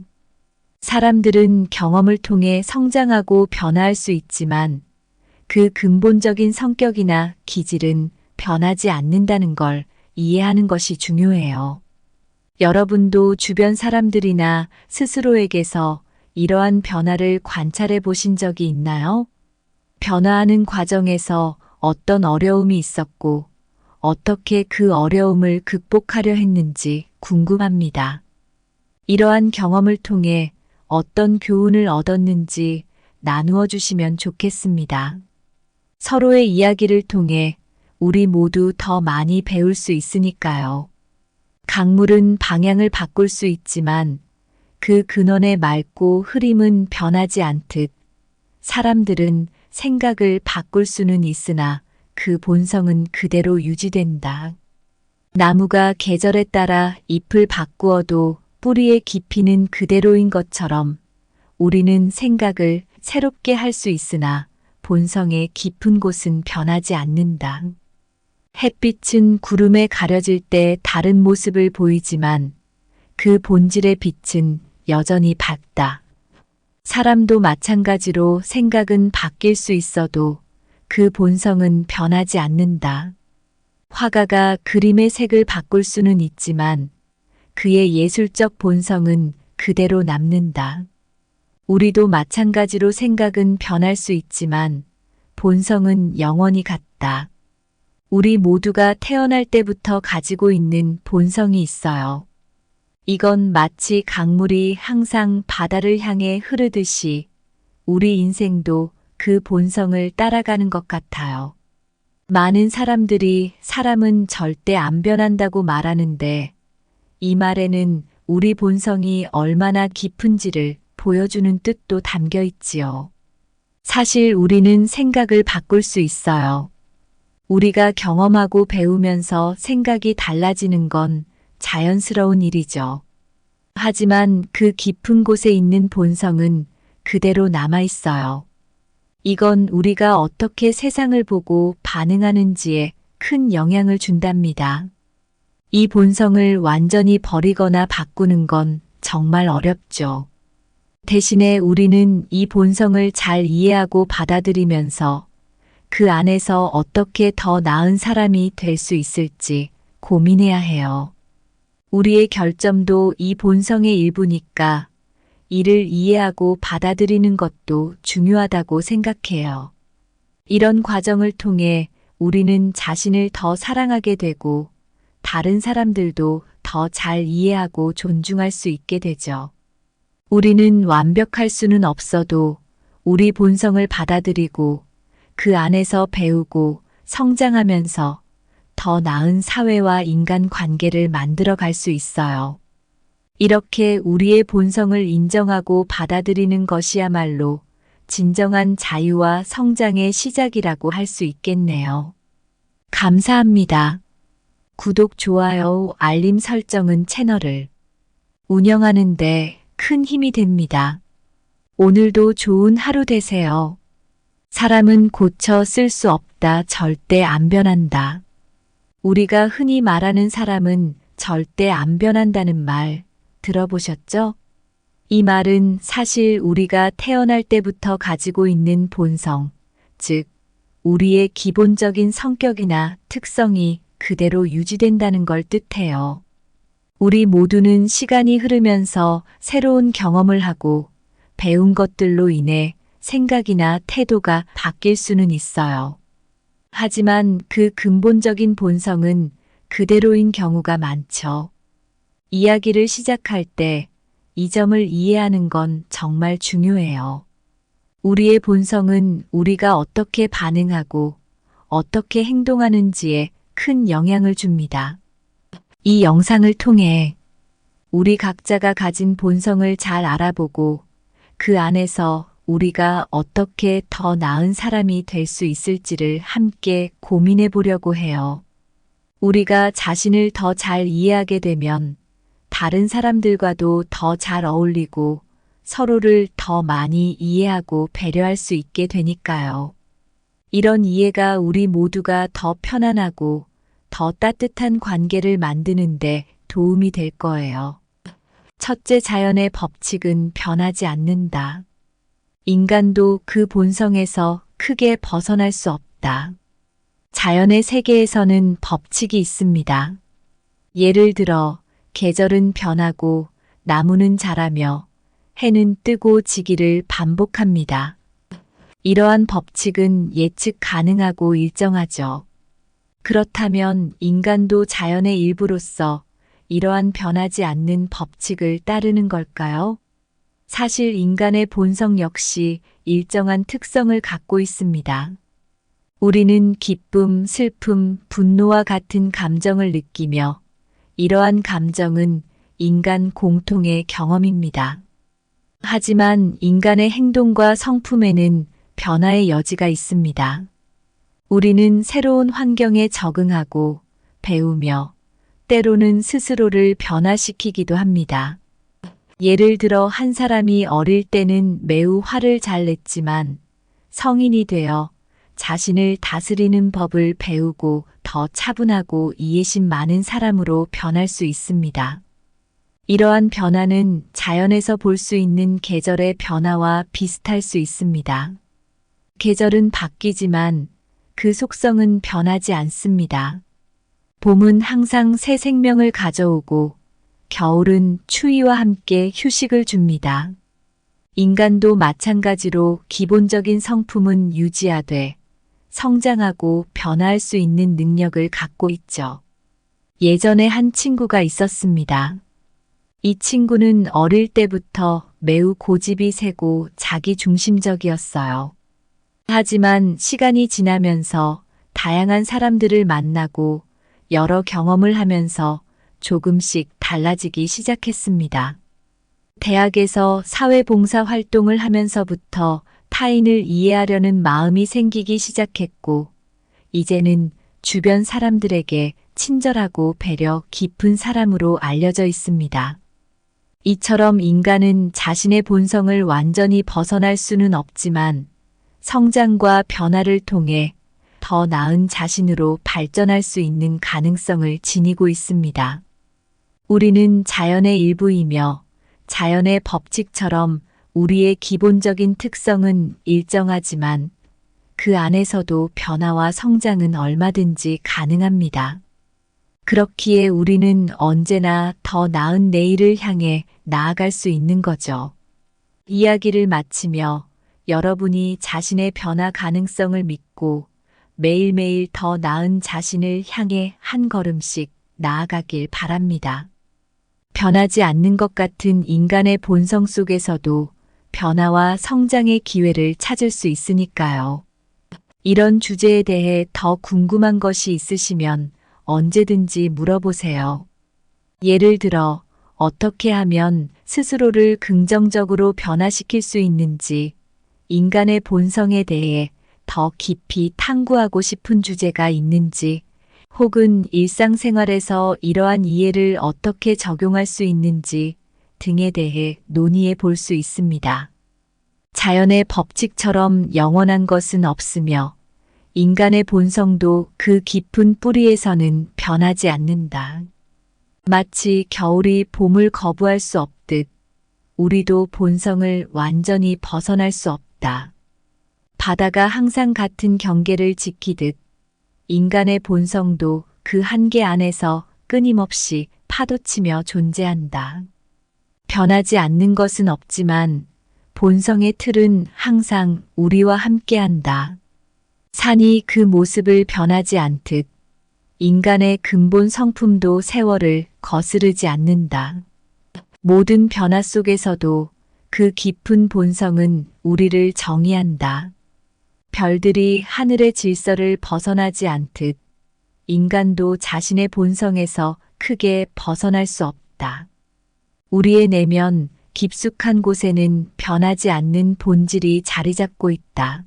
사람들은 경험을 통해 성장하고 변화할 수 있지만 그 근본적인 성격이나 기질은 변하지 않는다는 걸 이해하는 것이 중요해요. 여러분도 주변 사람들이나 스스로에게서 이러한 변화를 관찰해 보신 적이 있나요? 변화하는 과정에서 어떤 어려움이 있었고 어떻게 그 어려움을 극복하려 했는지 궁금합니다. 이러한 경험을 통해 어떤 교훈을 얻었는지 나누어 주시면 좋겠습니다. 서로의 이야기를 통해 우리 모두 더 많이 배울 수 있으니까요. 강물은 방향을 바꿀 수 있지만 그 근원의 맑고 흐림은 변하지 않듯 사람들은 생각을 바꿀 수는 있으나 그 본성은 그대로 유지된다. 나무가 계절에 따라 잎을 바꾸어도 뿌리의 깊이는 그대로인 것처럼 우리는 생각을 새롭게 할 수 있으나 본성의 깊은 곳은 변하지 않는다. 햇빛은 구름에 가려질 때 다른 모습을 보이지만 그 본질의 빛은 여전히 밝다. 사람도 마찬가지로 생각은 바뀔 수 있어도 그 본성은 변하지 않는다. 화가가 그림의 색을 바꿀 수는 있지만 그의 예술적 본성은 그대로 남는다. 우리도 마찬가지로 생각은 변할 수 있지만 본성은 영원히 같다. 우리 모두가 태어날 때부터 가지고 있는 본성이 있어요. 이건 마치 강물이 항상 바다를 향해 흐르듯이 우리 인생도 그 본성을 따라가는 것 같아요. 많은 사람들이 사람은 절대 안 변한다고 말하는데 이 말에는 우리 본성이 얼마나 깊은지를 보여주는 뜻도 담겨 있지요. 사실 우리는 생각을 바꿀 수 있어요. 우리가 경험하고 배우면서 생각이 달라지는 건 자연스러운 일이죠. 하지만 그 깊은 곳에 있는 본성은 그대로 남아 있어요. 이건 우리가 어떻게 세상을 보고 반응하는지에 큰 영향을 준답니다. 이 본성을 완전히 버리거나 바꾸는 건 정말 어렵죠. 대신에 우리는 이 본성을 잘 이해하고 받아들이면서 그 안에서 어떻게 더 나은 사람이 될 수 있을지 고민해야 해요. 우리의 결점도 이 본성의 일부니까 이를 이해하고 받아들이는 것도 중요하다고 생각해요. 이런 과정을 통해 우리는 자신을 더 사랑하게 되고 다른 사람들도 더 잘 이해하고 존중할 수 있게 되죠. 우리는 완벽할 수는 없어도 우리 본성을 받아들이고 그 안에서 배우고 성장하면서 더 나은 사회와 인간 관계를 만들어 갈 수 있어요. 이렇게 우리의 본성을 인정하고 받아들이는 것이야말로 진정한 자유와 성장의 시작이라고 할 수 있겠네요. 감사합니다. 구독, 좋아요, 알림 설정은 채널을 운영하는 데 큰 힘이 됩니다. 오늘도 좋은 하루 되세요. 사람은 고쳐 쓸 수 없다. 절대 안 변한다. 우리가 흔히 말하는 사람은 절대 안 변한다는 말 들어보셨죠? 이 말은 사실 우리가 태어날 때부터 가지고 있는 본성, 즉 우리의 기본적인 성격이나 특성이 그대로 유지된다는 걸 뜻해요. 우리 모두는 시간이 흐르면서 새로운 경험을 하고 배운 것들로 인해 생각이나 태도가 바뀔 수는 있어요. 하지만 그 근본적인 본성은 그대로인 경우가 많죠. 이야기를 시작할 때 이 점을 이해하는 건 정말 중요해요. 우리의 본성은 우리가 어떻게 반응하고 어떻게 행동하는지에 큰 영향을 줍니다. 이 영상을 통해 우리 각자가 가진 본성을 잘 알아보고 그 안에서 우리가 어떻게 더 나은 사람이 될 수 있을지를 함께 고민해 보려고 해요. 우리가 자신을 더 잘 이해하게 되면 다른 사람들과도 더 잘 어울리고 서로를 더 많이 이해하고 배려할 수 있게 되니까요. 이런 이해가 우리 모두가 더 편안하고 더 따뜻한 관계를 만드는데 도움이 될 거예요. 첫째, 자연의 법칙은 변하지 않는다. 인간도 그 본성에서 크게 벗어날 수 없다. 자연의 세계에서는 법칙이 있습니다. 예를 들어, 계절은 변하고 나무는 자라며 해는 뜨고 지기를 반복합니다. 이러한 법칙은 예측 가능하고 일정하죠. 그렇다면 인간도 자연의 일부로서 이러한 변하지 않는 법칙을 따르는 걸까요? 사실 인간의 본성 역시 일정한 특성을 갖고 있습니다. 우리는 기쁨, 슬픔, 분노와 같은 감정을 느끼며 이러한 감정은 인간 공통의 경험입니다. 하지만 인간의 행동과 성품에는 변화의 여지가 있습니다. 우리는 새로운 환경에 적응하고 배우며 때로는 스스로를 변화시키기도 합니다. 예를 들어 한 사람이 어릴 때는 매우 화를 잘 냈지만 성인이 되어 자신을 다스리는 법을 배우고 더 차분하고 이해심 많은 사람으로 변할 수 있습니다. 이러한 변화는 자연에서 볼 수 있는 계절의 변화와 비슷할 수 있습니다. 계절은 바뀌지만 그 속성은 변하지 않습니다. 봄은 항상 새 생명을 가져오고 겨울은 추위와 함께 휴식을 줍니다. 인간도 마찬가지로 기본적인 성품은 유지하되 성장하고 변화할 수 있는 능력을 갖고 있죠. 예전에 한 친구가 있었습니다. 이 친구는 어릴 때부터 매우 고집이 세고 자기중심적이었어요. 하지만 시간이 지나면서 다양한 사람들을 만나고 여러 경험을 하면서 조금씩 달라지기 시작했습니다. 대학에서 사회봉사 활동을 하면서부터 타인을 이해하려는 마음이 생기기 시작했고, 이제는 주변 사람들에게 친절하고 배려 깊은 사람으로 알려져 있습니다. 이처럼 인간은 자신의 본성을 완전히 벗어날 수는 없지만 성장과 변화를 통해 더 나은 자신으로 발전할 수 있는 가능성을 지니고 있습니다. 우리는 자연의 일부이며 자연의 법칙처럼 우리의 기본적인 특성은 일정하지만 그 안에서도 변화와 성장은 얼마든지 가능합니다. 그렇기에 우리는 언제나 더 나은 내일을 향해 나아갈 수 있는 거죠. 이야기를 마치며 여러분이 자신의 변화 가능성을 믿고 매일매일 더 나은 자신을 향해 한 걸음씩 나아가길 바랍니다. 변하지 않는 것 같은 인간의 본성 속에서도 변화와 성장의 기회를 찾을 수 있으니까요. 이런 주제에 대해 더 궁금한 것이 있으시면 언제든지 물어보세요. 예를 들어 어떻게 하면 스스로를 긍정적으로 변화시킬 수 있는지, 인간의 본성에 대해 더 깊이 탐구하고 싶은 주제가 있는지, 혹은 일상생활에서 이러한 이해를 어떻게 적용할 수 있는지 등에 대해 논의해 볼 수 있습니다. 자연의 법칙처럼 영원한 것은 없으며 인간의 본성도 그 깊은 뿌리에서는 변하지 않는다. 마치 겨울이 봄을 거부할 수 없듯 우리도 본성을 완전히 벗어날 수 없다. 바다가 항상 같은 경계를 지키듯 인간의 본성도 그 한계 안에서 끊임없이 파도치며 존재한다. 변하지 않는 것은 없지만 본성의 틀은 항상 우리와 함께한다. 산이 그 모습을 변하지 않듯 인간의 근본 성품도 세월을 거스르지 않는다. 모든 변화 속에서도 그 깊은 본성은 우리를 정의한다. 별들이 하늘의 질서를 벗어나지 않듯 인간도 자신의 본성에서 크게 벗어날 수 없다. 우리의 내면 깊숙한 곳에는 변하지 않는 본질이 자리 잡고 있다.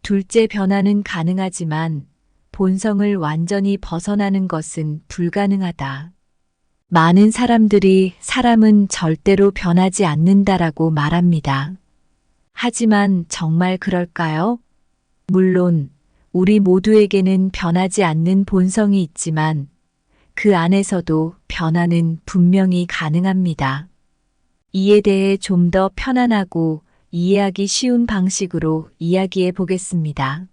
둘째, 변화는 가능하지만 본성을 완전히 벗어나는 것은 불가능하다. 많은 사람들이 사람은 절대로 변하지 않는다라고 말합니다. 하지만 정말 그럴까요? 물론 우리 모두에게는 변하지 않는 본성이 있지만 그 안에서도 변화는 분명히 가능합니다. 이에 대해 좀 더 편안하고 이해하기 쉬운 방식으로 이야기해 보겠습니다.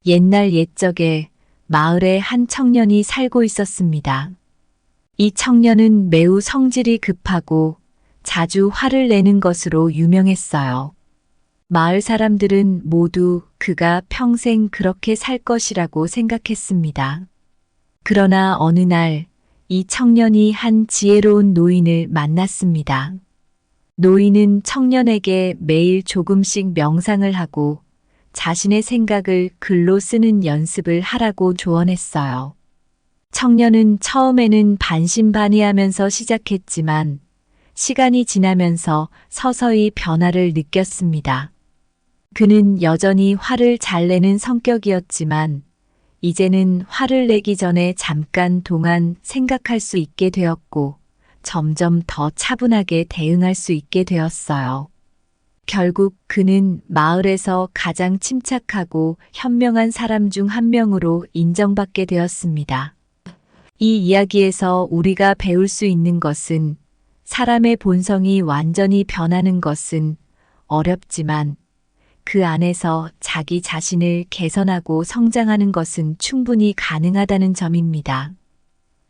옛날 옛적에 마을에 한 청년이 살고 있었습니다. 이 청년은 매우 성질이 급하고 자주 화를 내는 것으로 유명했어요. 마을 사람들은 모두 그가 평생 그렇게 살 것이라고 생각했습니다. 그러나 어느 날 이 청년이 한 지혜로운 노인을 만났습니다. 노인은 청년에게 매일 조금씩 명상을 하고 자신의 생각을 글로 쓰는 연습을 하라고 조언했어요. 청년은 처음에는 반신반의하면서 시작했지만 시간이 지나면서 서서히 변화를 느꼈습니다. 그는 여전히 화를 잘 내는 성격이었지만 이제는 화를 내기 전에 잠깐 동안 생각할 수 있게 되었고 점점 더 차분하게 대응할 수 있게 되었어요. 결국 그는 마을에서 가장 침착하고 현명한 사람 중 한 명으로 인정받게 되었습니다. 이 이야기에서 우리가 배울 수 있는 것은 사람의 본성이 완전히 변하는 것은 어렵지만 그 안에서 자기 자신을 개선하고 성장하는 것은 충분히 가능하다는 점입니다.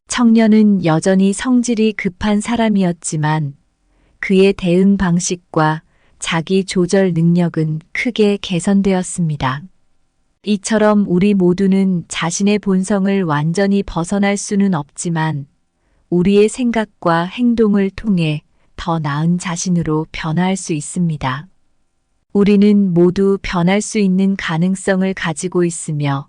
청년은 여전히 성질이 급한 사람이었지만 그의 대응 방식과 자기 조절 능력은 크게 개선되었습니다. 이처럼 우리 모두는 자신의 본성을 완전히 벗어날 수는 없지만 우리의 생각과 행동을 통해 더 나은 자신으로 변화할 수 있습니다. 우리는 모두 변할 수 있는 가능성을 가지고 있으며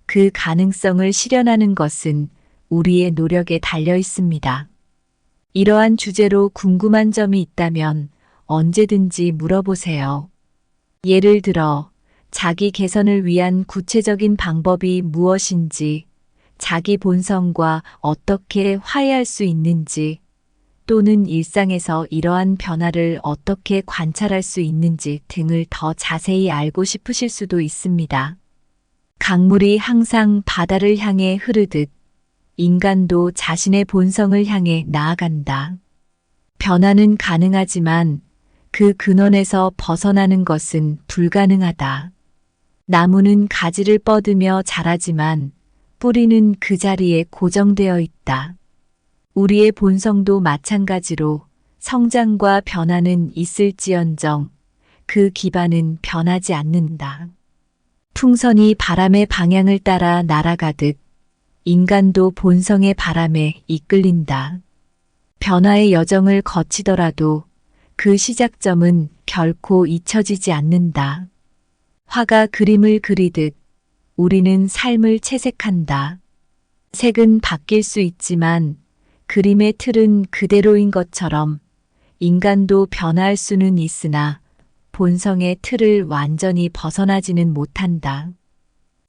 그 가능성을 실현하는 것은 우리의 노력에 달려 있습니다. 이러한 주제로 궁금한 점이 있다면 언제든지 물어보세요. 예를 들어 자기 개선을 위한 구체적인 방법이 무엇인지, 자기 본성과 어떻게 화해할 수 있는지, 또는 일상에서 이러한 변화를 어떻게 관찰할 수 있는지 등을 더 자세히 알고 싶으실 수도 있습니다. 강물이 항상 바다를 향해 흐르듯 인간도 자신의 본성을 향해 나아간다. 변화는 가능하지만 그 근원에서 벗어나는 것은 불가능하다. 나무는 가지를 뻗으며 자라지만 뿌리는 그 자리에 고정되어 있다. 우리의 본성도 마찬가지로 성장과 변화는 있을지언정 그 기반은 변하지 않는다. 풍선이 바람의 방향을 따라 날아가듯 인간도 본성의 바람에 이끌린다. 변화의 여정을 거치더라도 그 시작점은 결코 잊혀지지 않는다. 화가 그림을 그리듯 우리는 삶을 채색한다. 색은 바뀔 수 있지만 그림의 틀은 그대로인 것처럼 인간도 변화할 수는 있으나 본성의 틀을 완전히 벗어나지는 못한다.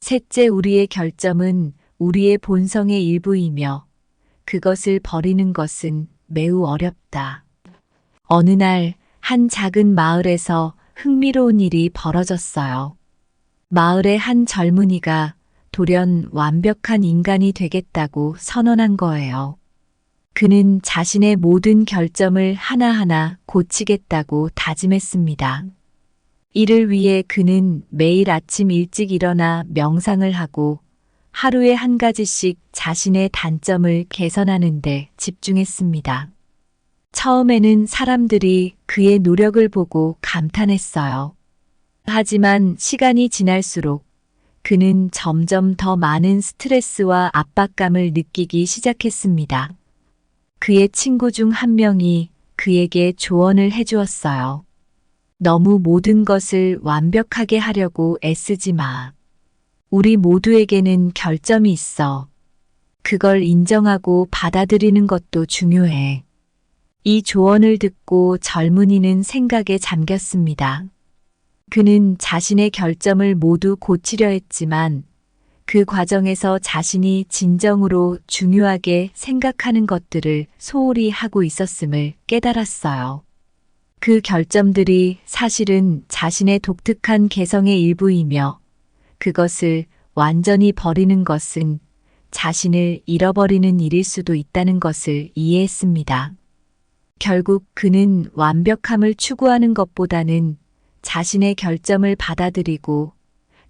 셋째, 우리의 결점은 우리의 본성의 일부이며 그것을 버리는 것은 매우 어렵다. 어느 날 한 작은 마을에서 흥미로운 일이 벌어졌어요. 마을의 한 젊은이가 돌연 완벽한 인간이 되겠다고 선언한 거예요. 그는 자신의 모든 결점을 하나하나 고치겠다고 다짐했습니다. 이를 위해 그는 매일 아침 일찍 일어나 명상을 하고 하루에 한 가지씩 자신의 단점을 개선하는 데 집중했습니다. 처음에는 사람들이 그의 노력을 보고 감탄했어요. 하지만 시간이 지날수록 그는 점점 더 많은 스트레스와 압박감을 느끼기 시작했습니다. 그의 친구 중 한 명이 그에게 조언을 해주었어요. 너무 모든 것을 완벽하게 하려고 애쓰지 마. 우리 모두에게는 결점이 있어. 그걸 인정하고 받아들이는 것도 중요해. 이 조언을 듣고 젊은이는 생각에 잠겼습니다. 그는 자신의 결점을 모두 고치려 했지만 그 과정에서 자신이 진정으로 중요하게 생각하는 것들을 소홀히 하고 있었음을 깨달았어요. 그 결점들이 사실은 자신의 독특한 개성의 일부이며 그것을 완전히 버리는 것은 자신을 잃어버리는 일일 수도 있다는 것을 이해했습니다. 결국 그는 완벽함을 추구하는 것보다는 자신의 결점을 받아들이고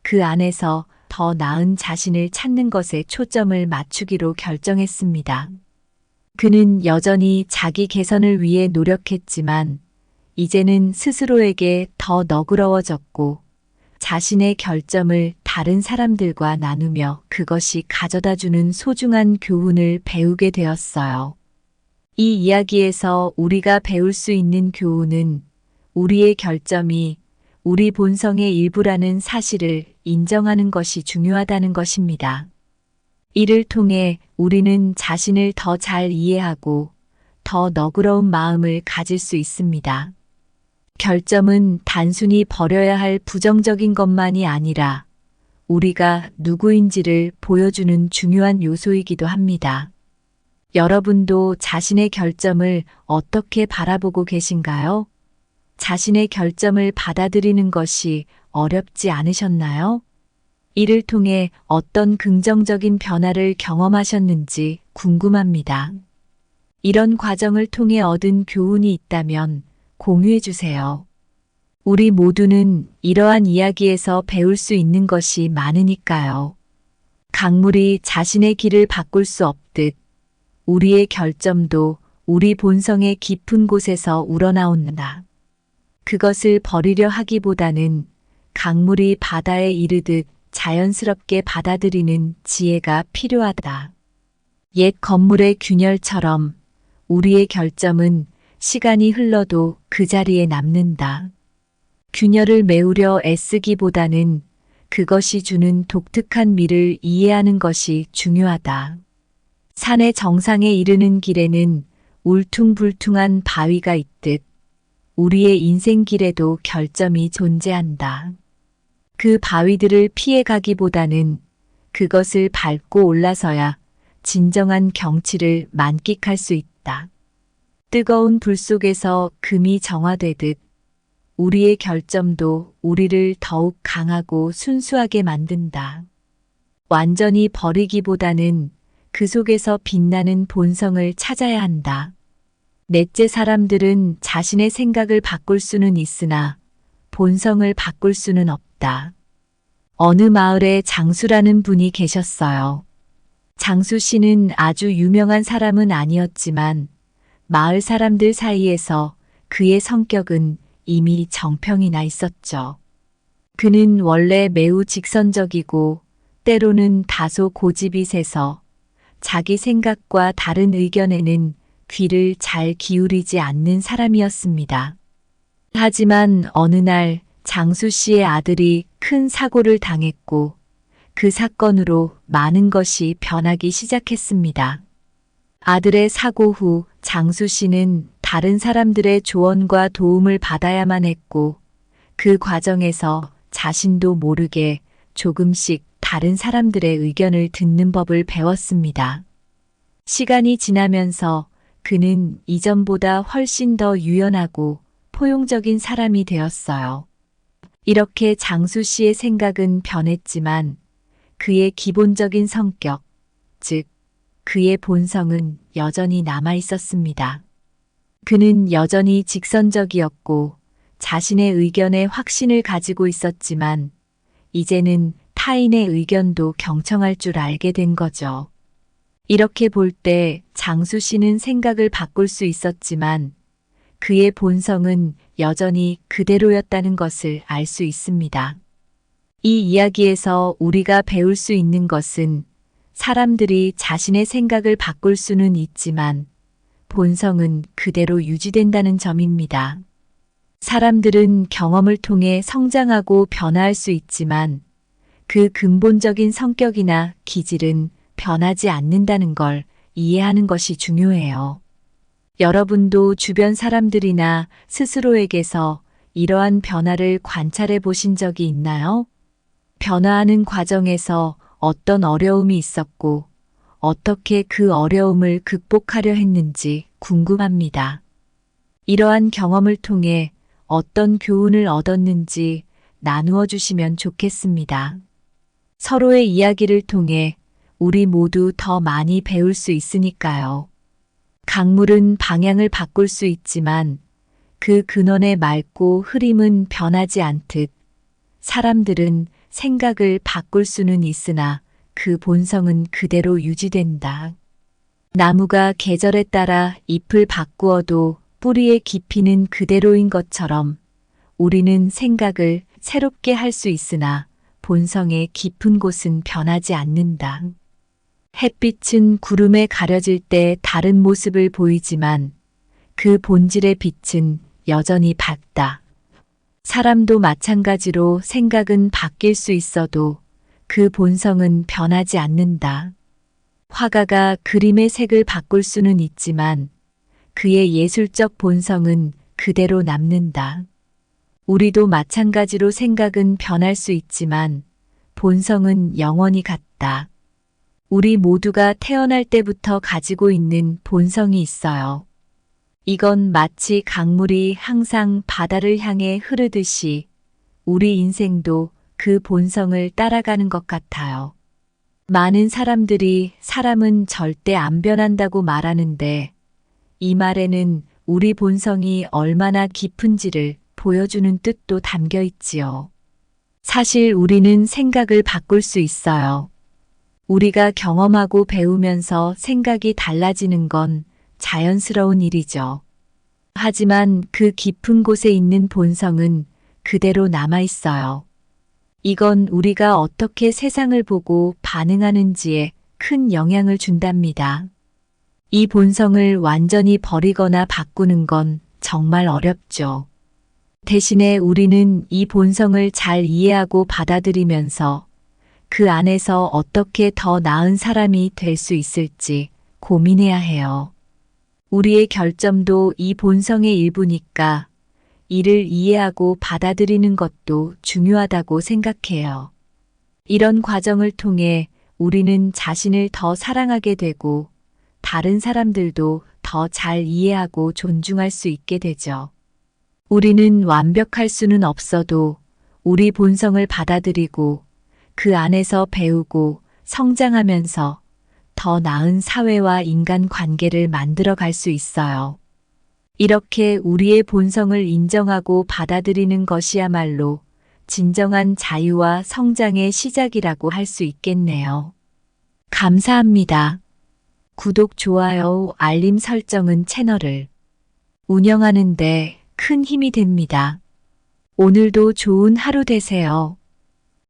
그 안에서 더 나은 자신을 찾는 것에 초점을 맞추기로 결정했습니다. 그는 여전히 자기 개선을 위해 노력했지만 이제는 스스로에게 더 너그러워졌고 자신의 결점을 다른 사람들과 나누며 그것이 가져다주는 소중한 교훈을 배우게 되었어요. 이 이야기에서 우리가 배울 수 있는 교훈은 우리의 결점이 우리 본성의 일부라는 사실을 인정하는 것이 중요하다는 것입니다. 이를 통해 우리는 자신을 더 잘 이해하고 더 너그러운 마음을 가질 수 있습니다. 결점은 단순히 버려야 할 부정적인 것만이 아니라 우리가 누구인지를 보여주는 중요한 요소이기도 합니다. 여러분도 자신의 결점을 어떻게 바라보고 계신가요? 자신의 결점을 받아들이는 것이 어렵지 않으셨나요? 이를 통해 어떤 긍정적인 변화를 경험하셨는지 궁금합니다. 이런 과정을 통해 얻은 교훈이 있다면 공유해 주세요. 우리 모두는 이러한 이야기에서 배울 수 있는 것이 많으니까요. 강물이 자신의 길을 바꿀 수 없듯 우리의 결점도 우리 본성의 깊은 곳에서 우러나온다. 그것을 버리려 하기보다는 강물이 바다에 이르듯 자연스럽게 받아들이는 지혜가 필요하다. 옛 건물의 균열처럼 우리의 결점은 시간이 흘러도 그 자리에 남는다. 균열을 메우려 애쓰기보다는 그것이 주는 독특한 미를 이해하는 것이 중요하다. 산의 정상에 이르는 길에는 울퉁불퉁한 바위가 있듯 우리의 인생길에도 결점이 존재한다. 그 바위들을 피해가기보다는 그것을 밟고 올라서야 진정한 경치를 만끽할 수 있다. 뜨거운 불 속에서 금이 정화되듯 우리의 결점도 우리를 더욱 강하고 순수하게 만든다. 완전히 버리기보다는 그 속에서 빛나는 본성을 찾아야 한다. 넷째, 사람들은 자신의 생각을 바꿀 수는 있으나 본성을 바꿀 수는 없다. 어느 마을에 장수라는 분이 계셨어요. 장수 씨는 아주 유명한 사람은 아니었지만 마을 사람들 사이에서 그의 성격은 이미 정평이 나 있었죠. 그는 원래 매우 직선적이고 때로는 다소 고집이 세서 자기 생각과 다른 의견에는 귀를 잘 기울이지 않는 사람이었습니다. 하지만 어느 날 장수 씨의 아들이 큰 사고를 당했고 그 사건으로 많은 것이 변하기 시작했습니다. 아들의 사고 후 장수 씨는 다른 사람들의 조언과 도움을 받아야만 했고 그 과정에서 자신도 모르게 조금씩 다른 사람들의 의견을 듣는 법을 배웠습니다. 시간이 지나면서 그는 이전보다 훨씬 더 유연하고 포용적인 사람이 되었어요. 이렇게 장수 씨의 생각은 변했지만 그의 기본적인 성격, 즉 그의 본성은 여전히 남아 있었습니다. 그는 여전히 직선적이었고 자신의 의견에 확신을 가지고 있었지만 이제는 타인의 의견도 경청할 줄 알게 된 거죠. 이렇게 볼 때 장수 씨는 생각을 바꿀 수 있었지만 그의 본성은 여전히 그대로였다는 것을 알 수 있습니다. 이 이야기에서 우리가 배울 수 있는 것은 사람들이 자신의 생각을 바꿀 수는 있지만 본성은 그대로 유지된다는 점입니다. 사람들은 경험을 통해 성장하고 변화할 수 있지만 그 근본적인 성격이나 기질은 변하지 않는다는 걸 이해하는 것이 중요해요. 여러분도 주변 사람들이나 스스로에게서 이러한 변화를 관찰해 보신 적이 있나요? 변화하는 과정에서 어떤 어려움이 있었고 어떻게 그 어려움을 극복하려 했는지 궁금합니다. 이러한 경험을 통해 어떤 교훈을 얻었는지 나누어 주시면 좋겠습니다. 서로의 이야기를 통해 우리 모두 더 많이 배울 수 있으니까요. 강물은 방향을 바꿀 수 있지만 그 근원의 맑고 흐림은 변하지 않듯 사람들은 생각을 바꿀 수는 있으나 그 본성은 그대로 유지된다. 나무가 계절에 따라 잎을 바꾸어도 뿌리의 깊이는 그대로인 것처럼 우리는 생각을 새롭게 할 수 있으나 본성의 깊은 곳은 변하지 않는다. 햇빛은 구름에 가려질 때 다른 모습을 보이지만 그 본질의 빛은 여전히 밝다. 사람도 마찬가지로 생각은 바뀔 수 있어도 그 본성은 변하지 않는다. 화가가 그림의 색을 바꿀 수는 있지만 그의 예술적 본성은 그대로 남는다. 우리도 마찬가지로 생각은 변할 수 있지만 본성은 영원히 같다. 우리 모두가 태어날 때부터 가지고 있는 본성이 있어요. 이건 마치 강물이 항상 바다를 향해 흐르듯이 우리 인생도 그 본성을 따라가는 것 같아요. 많은 사람들이 사람은 절대 안 변한다고 말하는데 이 말에는 우리 본성이 얼마나 깊은지를 보여주는 뜻도 담겨 있지요. 사실 우리는 생각을 바꿀 수 있어요. 우리가 경험하고 배우면서 생각이 달라지는 건 자연스러운 일이죠. 하지만 그 깊은 곳에 있는 본성은 그대로 남아 있어요. 이건 우리가 어떻게 세상을 보고 반응하는지에 큰 영향을 준답니다. 이 본성을 완전히 버리거나 바꾸는 건 정말 어렵죠. 대신에 우리는 이 본성을 잘 이해하고 받아들이면서 그 안에서 어떻게 더 나은 사람이 될 수 있을지 고민해야 해요. 우리의 결점도 이 본성의 일부니까 이를 이해하고 받아들이는 것도 중요하다고 생각해요. 이런 과정을 통해 우리는 자신을 더 사랑하게 되고 다른 사람들도 더 잘 이해하고 존중할 수 있게 되죠. 우리는 완벽할 수는 없어도 우리 본성을 받아들이고 그 안에서 배우고 성장하면서 더 나은 사회와 인간 관계를 만들어 갈 수 있어요. 이렇게 우리의 본성을 인정하고 받아들이는 것이야말로 진정한 자유와 성장의 시작이라고 할 수 있겠네요. 감사합니다. 구독, 좋아요, 알림 설정은 채널을 운영하는 데 큰 힘이 됩니다. 오늘도 좋은 하루 되세요.